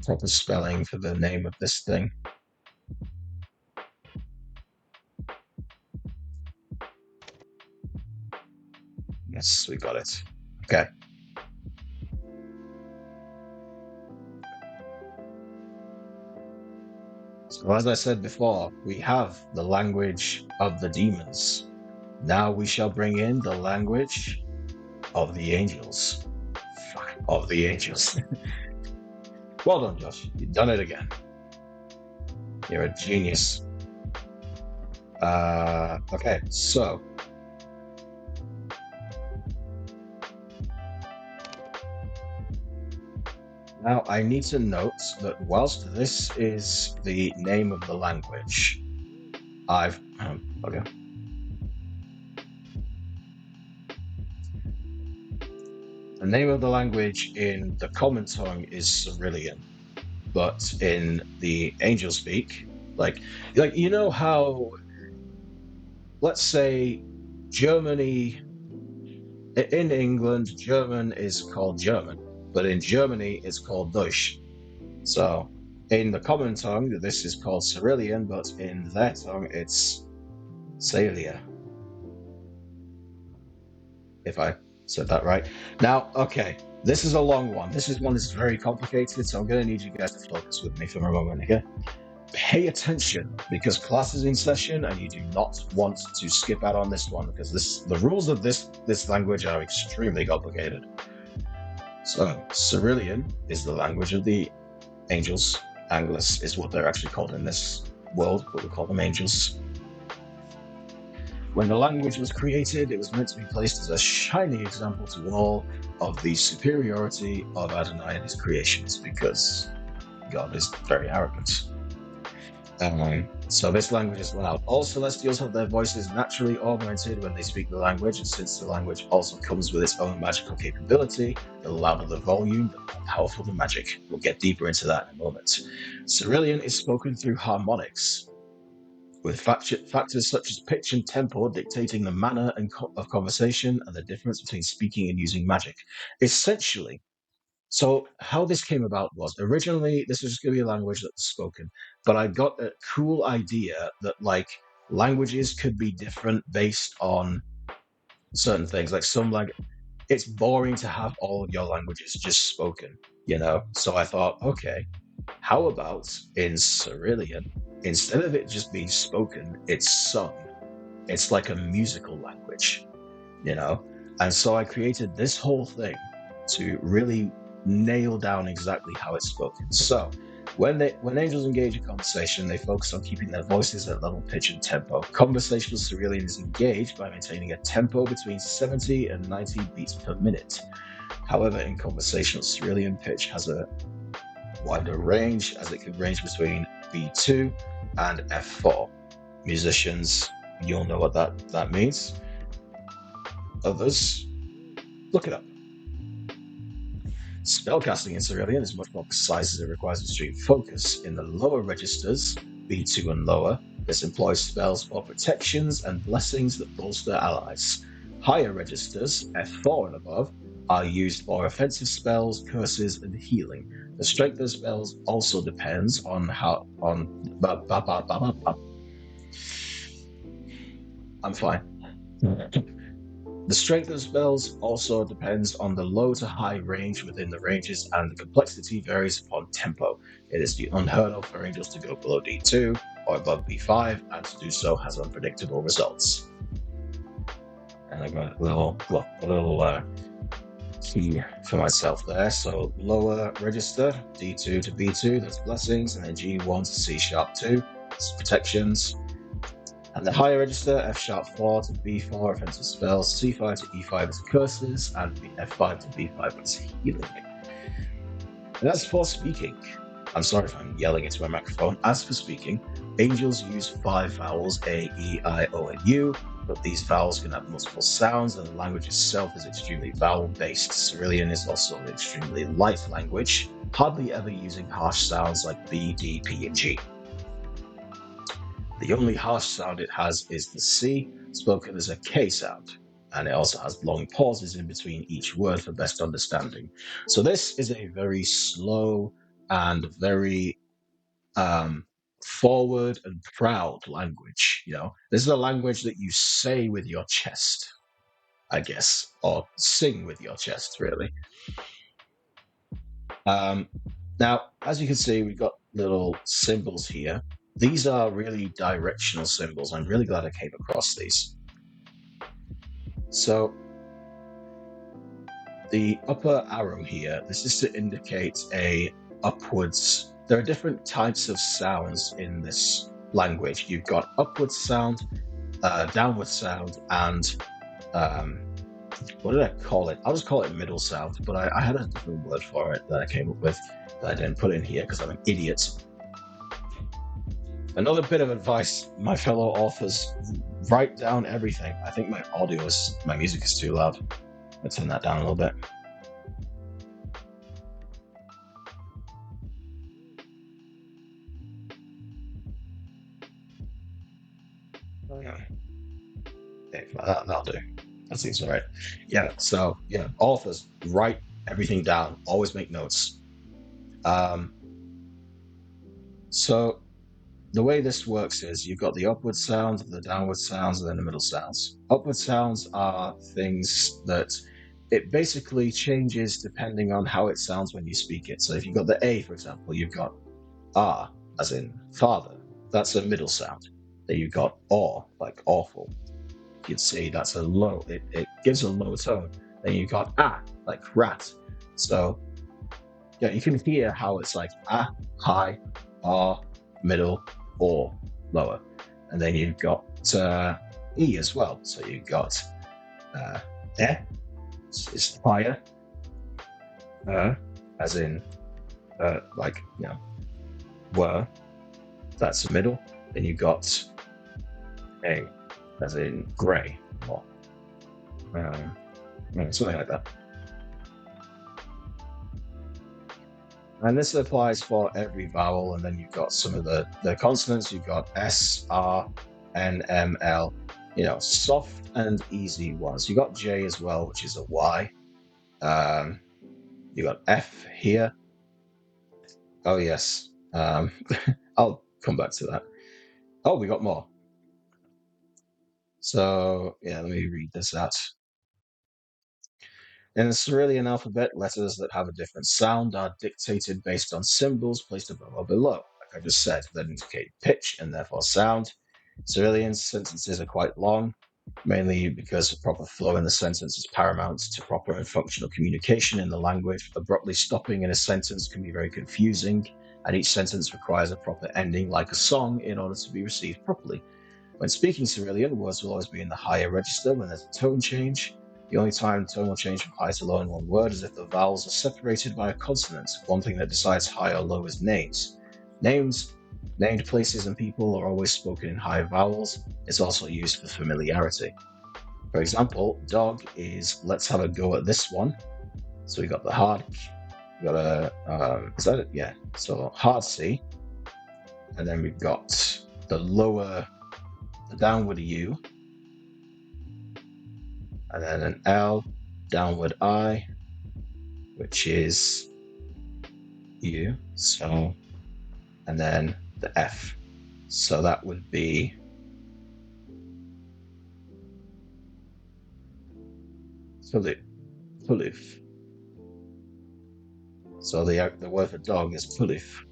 proper spelling for the name of this thing. Yes, we got it. Okay. So as I said before, we have the language of the demons. Now we shall bring in the language of the angels. Fuck, of the angels. Well done, Josh. You've done it again. You're a genius. Okay, so now I need to note that whilst this is the name of the language, okay. The name of the language in the common tongue is Cerulean, but in the angel speak, like you know how, let's say, Germany, in England, German is called German, but in Germany it's called Deutsch. So in the common tongue, this is called Cerulean, but in their tongue it's Celia. If I said that right. Now, okay, this is a long one. This is one that's very complicated, so I'm going to need you guys to focus with me for a moment, okay? Pay attention, because class is in session and you do not want to skip out on this one, because the rules of this language are extremely complicated. So, Cerulean is the language of the angels. Angelus is what they're actually called in this world, but we call them angels. When the language was created, it was meant to be placed as a shining example to all of the superiority of Adonai and his creations, because God is very arrogant. So this language is loud. All Celestials have their voices naturally augmented when they speak the language, and since the language also comes with its own magical capability, the louder the volume, the more powerful the magic. We'll get deeper into that in a moment. Cerulean is spoken through harmonics, with factors such as pitch and tempo dictating the manner of conversation and the difference between speaking and using magic. Essentially, so how this came about was originally this was just going to be a language that was spoken, but I got a cool idea that like languages could be different based on certain things. Like it's boring to have all of your languages just spoken, you know? So I thought, okay, how about in Cerulean, instead of it just being spoken, it's sung. It's like a musical language, you know? And so I created this whole thing to really nail down exactly how it's spoken. So when angels engage in conversation, they focus on keeping their voices at level pitch and tempo. Conversational Cerulean is engaged by maintaining a tempo between 70 and 90 beats per minute. However, in conversational Cerulean, pitch has a wider range, as it can range between B2 and F4. Musicians, you'll know what that means. Others, look it up. Spellcasting in Cerulean is much more precise as it requires extreme focus. In the lower registers, B2 and lower, this employs spells for protections and blessings that bolster allies. Higher registers, F4 and above, are used for offensive spells, curses, and healing. The strength of spells also depends on I'm fine. The strength of spells also depends on the low to high range within the ranges, and the complexity varies upon tempo. It is unheard of for angels to go below D2 or above B5, and to do so has unpredictable results. And I got a little key for myself there. So lower register, D2 to B2, that's blessings, and then G1 to C sharp 2, that's protections. And the higher register, F sharp 4 to B4, offensive spells, C5 to E5 is curses, and F5 to B5 is healing. And as for speaking, I'm sorry if I'm yelling into my microphone. As for speaking, angels use 5 vowels, A, E, I, O, and U, but these vowels can have multiple sounds, and the language itself is extremely vowel-based. Cerulean is also an extremely light language, hardly ever using harsh sounds like B, D, P, and G. The only harsh sound it has is the C, spoken as a K sound, and it also has long pauses in between each word for best understanding. So this is a very slow and very forward and proud language. You know, this is a language that you say with your chest, I guess, or sing with your chest, really. Now, as you can see, we've got little symbols here. These are really directional symbols. I'm really glad I came across these. So the upper arrow here, this is to indicate a upwards. There are different types of sounds in this language. You've got upward sound, downward sound, and what did I call it? I'll just call it middle sound, but I had a different word for it that I came up with that I didn't put in here because I'm an idiot. Another bit of advice, my fellow authors, write down everything. I think my music is too loud. Let's turn that down a little bit. Okay, that'll do. That seems all right. Yeah, so yeah, authors, write everything down. Always make notes. So the way this works is you've got the upward sounds, the downward sounds, and then the middle sounds. Upward sounds are things that it basically changes depending on how it sounds when you speak it. So if you've got the A, for example, you've got ah, as in father. That's a middle sound. Then you've got aw, like awful. You'd see that's a low, it gives a low tone. Then you've got like rat. So yeah, you can hear how it's like high, middle, or lower. And then you've got E as well. So you've got it's higher, as in like, you know, were. that's the middle. Then you got A, as in grey, or something like that. And this applies for every vowel, and then you've got some of the consonants. You've got S, R, N, M, L, soft and easy ones. You got J as well, which is a Y. You got F here. Oh, yes. I'll come back to that. Oh, we got more. So, yeah, let me read this out. In the Cyrillian alphabet, letters that have a different sound are dictated based on symbols placed above or below, like I just said, that indicate pitch and therefore sound. Cyrillian sentences are quite long, mainly because proper flow in the sentence is paramount to proper and functional communication in the language. Abruptly stopping in a sentence can be very confusing, and each sentence requires a proper ending, like a song, in order to be received properly. When speaking Cyrillian, words will always be in the higher register when there's a tone change. The only time tone will change from high to low in one word is if the vowels are separated by a consonant. One thing that decides high or low is names. Named places and people are always spoken in high vowels. It's also used for familiarity. For example, dog is let's have a go at this one. So we got the hard, we got a, is that it? Yeah. So hard C. And then we've got the lower, the downward U. And then an L, downward I, which is U. So, and then the F. So that would be Pulif. So the word for dog is Pulif.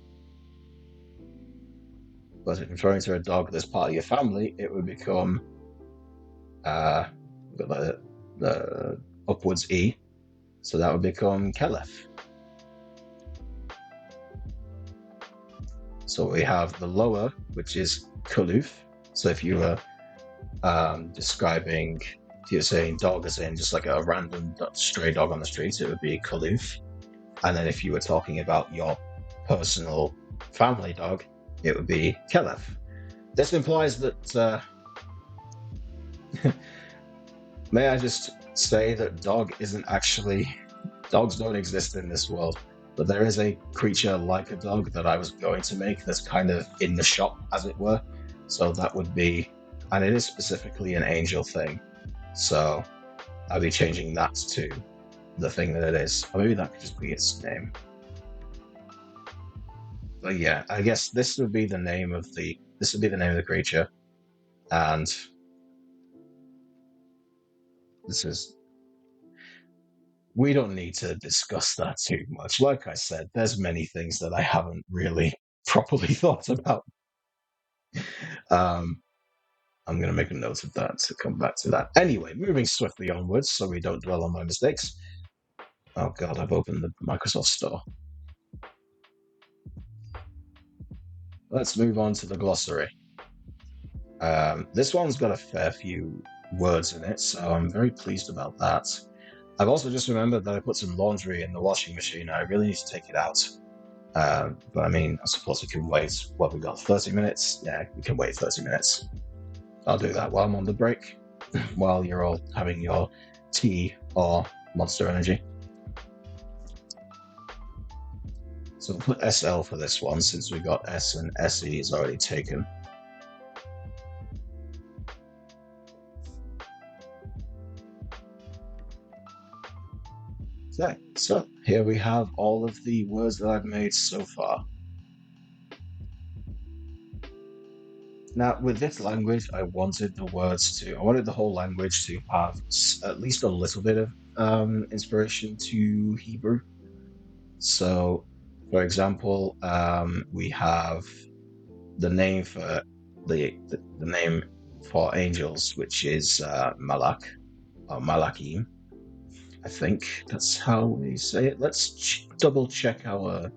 But if referring to a dog that's part of your family, it would become the upwards E. So that would become Kelef. So we have the lower, which is Kuluf. So if you were describing, if you're saying dog as in just like a random stray dog on the street, it would be Kuluf. And then if you were talking about your personal family dog, it would be Kelef. This implies that, may I just say that dog isn't actually, dogs don't exist in this world, but there is a creature like a dog that I was going to make that's kind of in the shop, as it were. So that would be, and it is specifically an angel thing. So I'll be changing that to the thing that it is. Or maybe that could just be its name. But yeah, I guess this would be the name of the creature. And this is, we don't need to discuss that too much. Like I said, there's many things that I haven't really properly thought about. I'm going to make a note of that to come back to that. Anyway, moving swiftly onwards so we don't dwell on my mistakes. Oh god, I've opened the Microsoft Store. Let's move on to the glossary. This one's got a fair few words in it, so I'm very pleased about that. I've also just remembered that I put some laundry in the washing machine. I really need to take it out. But I mean, I suppose we can wait. What, we got 30 minutes? Yeah, we can wait 30 minutes. I'll do that while I'm on the break, while you're all having your tea or Monster Energy. So we'll put SL for this one, since we got S and SE is already taken. Okay, so here we have all of the words that I've made so far. Now, with this language, I wanted the whole language to have at least a little bit of inspiration to Hebrew. So, for example, we have the name for the name for angels, which is Malak or Malakim. I think that's how we say it. Let's double check our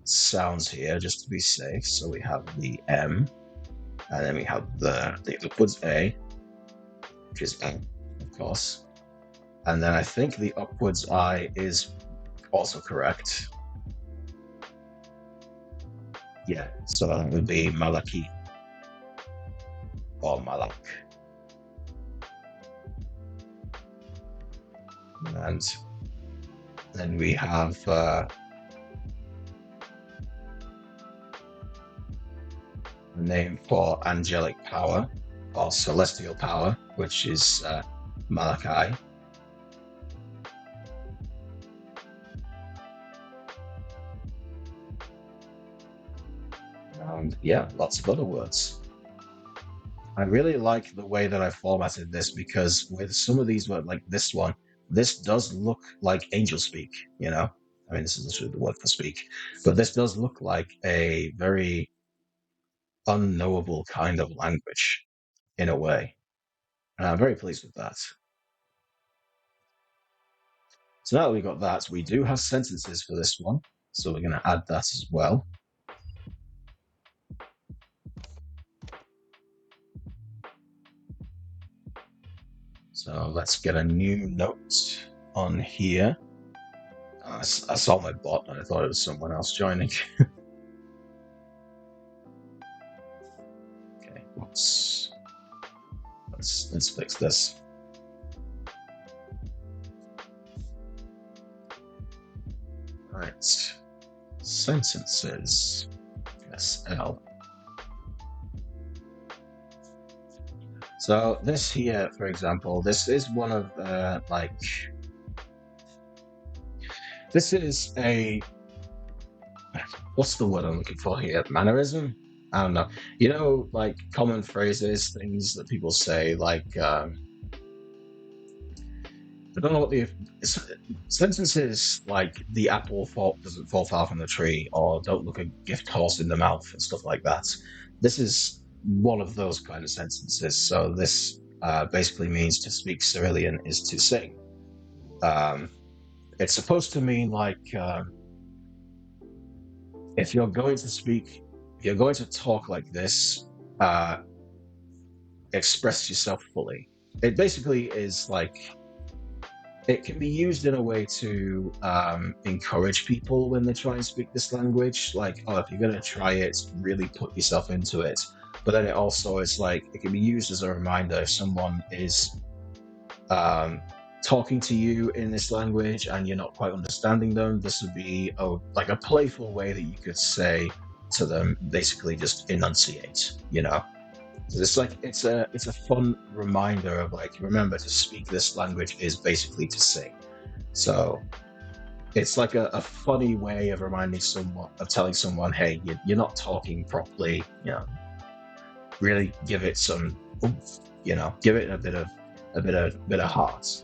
sounds here just to be safe. So we have the M, and then we have the upwards A, which is M, of course. And then I think the upwards I is also correct. Yeah, so that would be Malaki or Malak. And then we have the name for angelic power or celestial power, which is Malachi. And yeah, lots of other words. I really like the way that I formatted this because with some of these words, like this one, this does look like angel speak, you know? I mean, this is literally the word for speak, but this does look like a very unknowable kind of language in a way. And I'm very pleased with that. So now that we got that, we do have sentences for this one. So we're going to add that as well. So let's get a new note on here. I saw my bot and I thought it was someone else joining. Okay, let's fix this. Right, sentences. SL. So this here, for example, this is one of this is a, what's the word I'm looking for here? Mannerism? I don't know. You know, like common phrases, things that people say, like I don't know what the sentences like the apple doesn't fall far from the tree, or don't look a gift horse in the mouth, and stuff like that. This is one of those kind of sentences. So this basically means to speak Cyrillian is to sing. It's supposed to mean like if you're going to speak, if you're going to talk like this, express yourself fully. It basically is like it can be used in a way to encourage people when they try and speak this language. Like, oh, if you're going to try it, really put yourself into it. But then it also is like, it can be used as a reminder if someone is talking to you in this language and you're not quite understanding them. This would be like a playful way that you could say to them, basically just enunciate, you know? So it's like it's a fun reminder of like, remember, to speak this language is basically to sing. So it's like a funny way of reminding someone, of telling someone, hey, you're not talking properly, you know, really give it some oomph, you know, give it a bit of heart.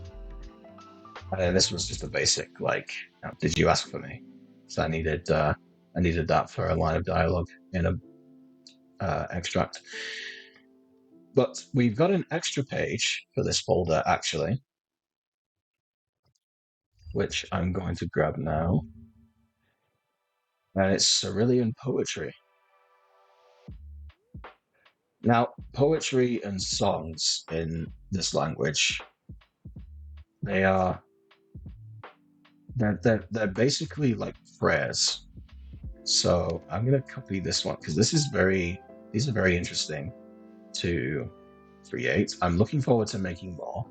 And then this was just a basic like, you know, did you ask for me? So I needed that for a line of dialogue in a extract. But we've got an extra page for this folder, actually, which I'm going to grab now. And it's Cyrillian poetry. Now, poetry and songs in this language, they're basically like prayers. So I'm going to copy this one because these are very interesting to create. I'm looking forward to making more.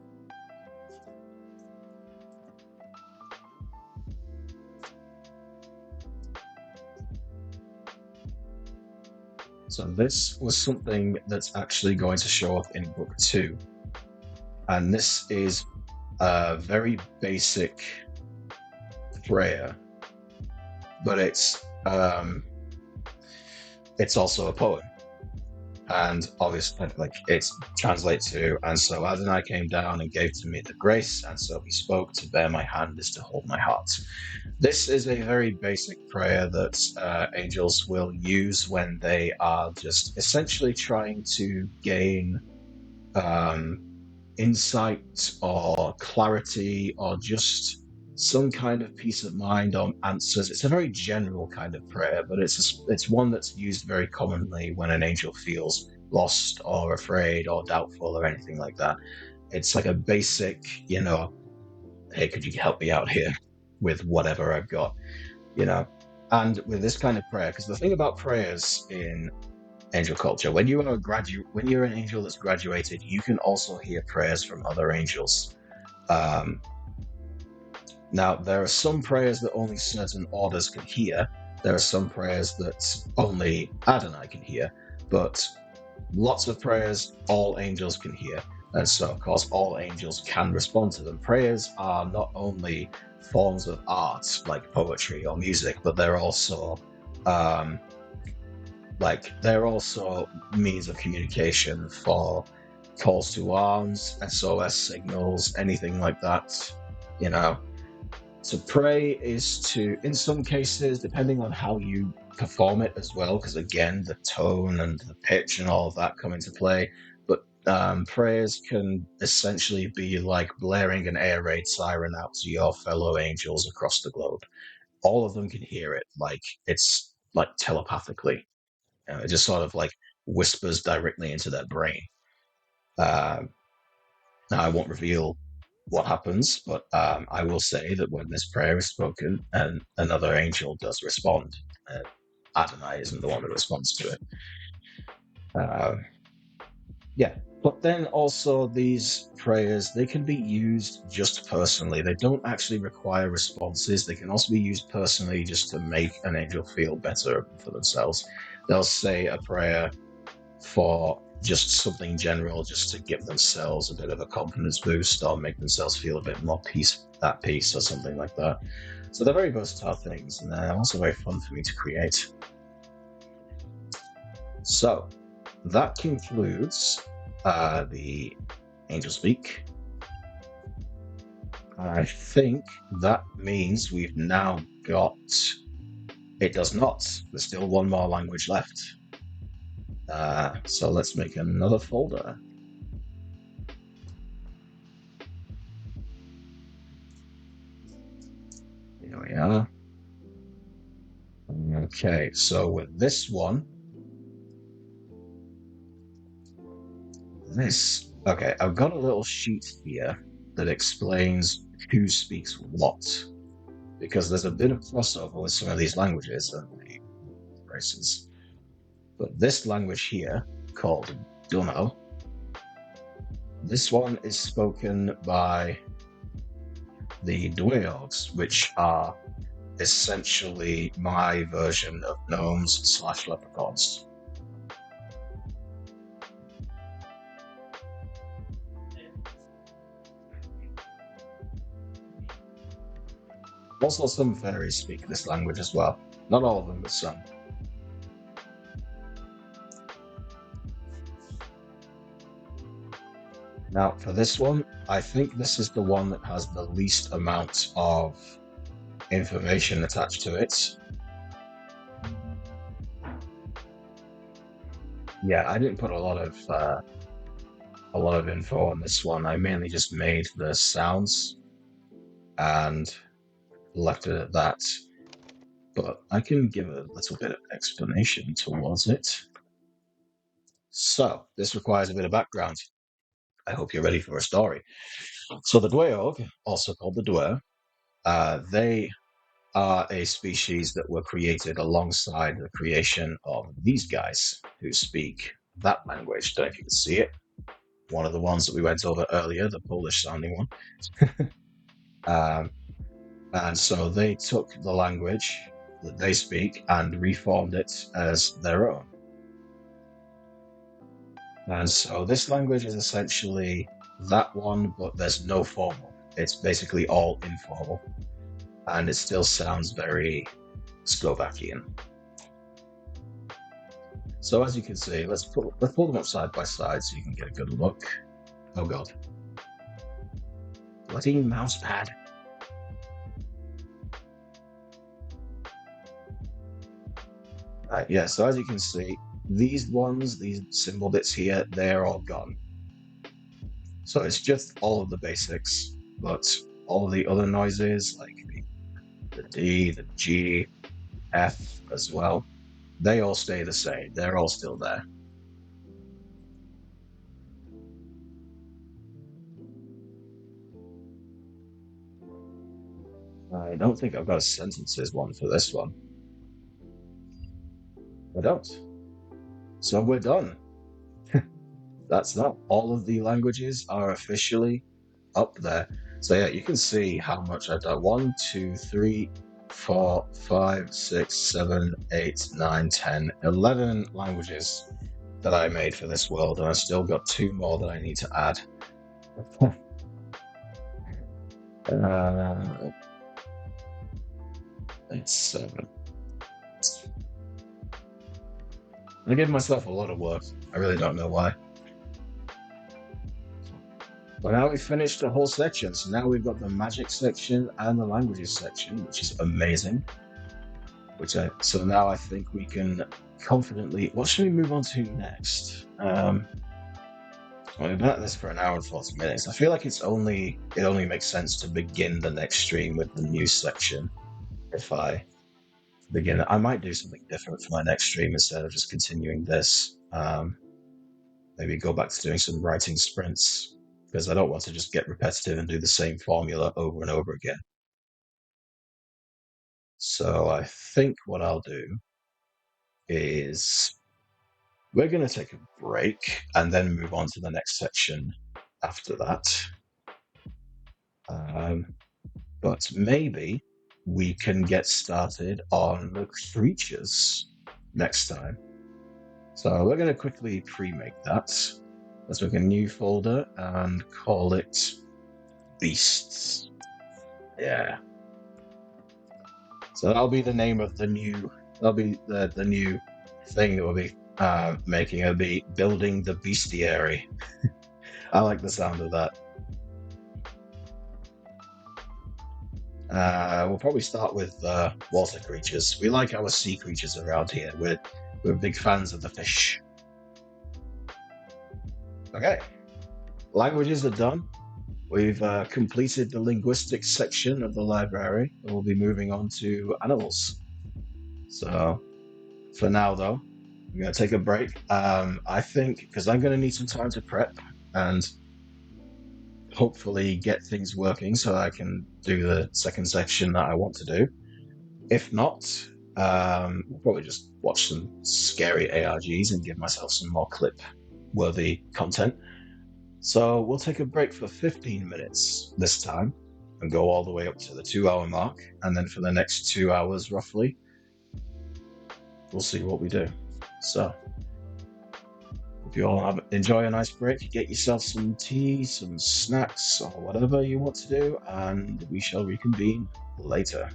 So this was something that's actually going to show up in book 2. And this is a very basic prayer, but it's also a poem. And obviously, like, it translates to, and so Adonai came down and gave to me the grace, and so he spoke, to bear my hand is to hold my heart. This is a very basic prayer that angels will use when they are just essentially trying to gain insight or clarity or just some kind of peace of mind on answers. It's a very general kind of prayer, but it's one that's used very commonly when an angel feels lost or afraid or doubtful or anything like that. It's like a basic, you know, hey, could you help me out here with whatever I've got, you know? And with this kind of prayer, because the thing about prayers in angel culture, when you're an angel that's graduated, you can also hear prayers from other angels. Now, there are some prayers that only certain orders can hear. There are some prayers that only Adonai can hear, but lots of prayers all angels can hear. And so, of course, all angels can respond to them. Prayers are not only forms of art, like poetry or music, but they're also means of communication for calls to arms, SOS signals, anything like that. You know, to pray is to, in some cases, depending on how you perform it as well, because again, the tone and the pitch and all of that come into play. But prayers can essentially be like blaring an air raid siren out to your fellow angels across the globe. All of them can hear it, like it's like telepathically. It just sort of like whispers directly into their brain. Now, I won't reveal what happens, but I will say that when this prayer is spoken and another angel does respond, Adonai isn't the one that responds to it. Yeah, but then also these prayers, they can be used just personally. They don't actually require responses. They can also be used personally just to make an angel feel better for themselves. They'll say a prayer for just something general, just to give themselves a bit of a confidence boost or make themselves feel a bit more at peace or something like that. So they're very versatile things, and they're also very fun for me to create. So that concludes the Angel Speak. I think that means we've now got... It does not. There's still one more language left. So let's make another folder. Here we are. Okay, so with this one, okay, I've got a little sheet here that explains who speaks what, because there's a bit of crossover with some of these languages and the races. But this language here, called Duno, this one is spoken by the Dweogs, which are essentially my version of gnomes / leprechauns. Also, some fairies speak this language as well. Not all of them, but some. Now, for this one, I think this is the one that has the least amount of information attached to it. Yeah, I didn't put a lot of info on this one. I mainly just made the sounds and left it at that. But I can give a little bit of explanation towards it. So, this requires a bit of background. I hope you're ready for a story. So the Dweog, also called the Dwer, they are a species that were created alongside the creation of these guys who speak that language. Don't know if you can see it. One of the ones that we went over earlier, the Polish sounding one. And so they took the language that they speak and reformed it as their own. And so this language is essentially that one, but there's no formal. It's basically all informal. And it still sounds very Slovakian. So as you can see, let's pull them up side by side so you can get a good look. Oh god. Bloody mousepad. Right, yeah, so as you can see, these symbol bits here, they're all gone. So it's just all of the basics, but all of the other noises, like the D, the G, F as well, they all stay the same. They're all still there. I don't think I've got a sentences one for this one. I don't. So we're done. That's that. All of the languages are officially up there. So yeah, you can see how much I've done. 1, 2, 3, 4, 5, 6, 7, 8, 9, 10, 11 languages that I made for this world, and I've still got 2 more that I need to add. It's 7. I gave myself a lot of work. I really don't know why. But now we've finished the whole section. So now we've got the magic section and the languages section, which is amazing. So now I think we can confidently. What should we move on to next? Well, we've been at this for an hour and 40 minutes. I feel like it only makes sense to begin the next stream with the new section. If I begin, I might do something different for my next stream instead of just continuing this. Maybe go back to doing some writing sprints, because I don't want to just get repetitive and do the same formula over and over again. So I think what I'll do is we're going to take a break and then move on to the next section after that. But maybe we can get started on the creatures next time. So we're going to quickly pre-make that. Let's make a new folder and call it Beasts. Yeah. So that'll be the name of the new. That'll be the new thing that we'll be making. It'll be building the bestiary. I like the sound of that. We'll probably start with water creatures. We like our sea creatures around here. We're big fans of the fish. Okay, languages are done. We've completed the linguistics section of the library, and we'll be moving on to animals. So for now, though, we're going to take a break. I think, because I'm going to need some time to prep and hopefully get things working so I can do the second section that I want to do. If not, we'll probably just watch some scary ARGs and give myself some more clip-worthy content. So we'll take a break for 15 minutes this time and go all the way up to the 2-hour mark. And then for the next 2 hours, roughly, we'll see what we do. So if you all enjoy a nice break, get yourself some tea, some snacks, or whatever you want to do, and we shall reconvene later.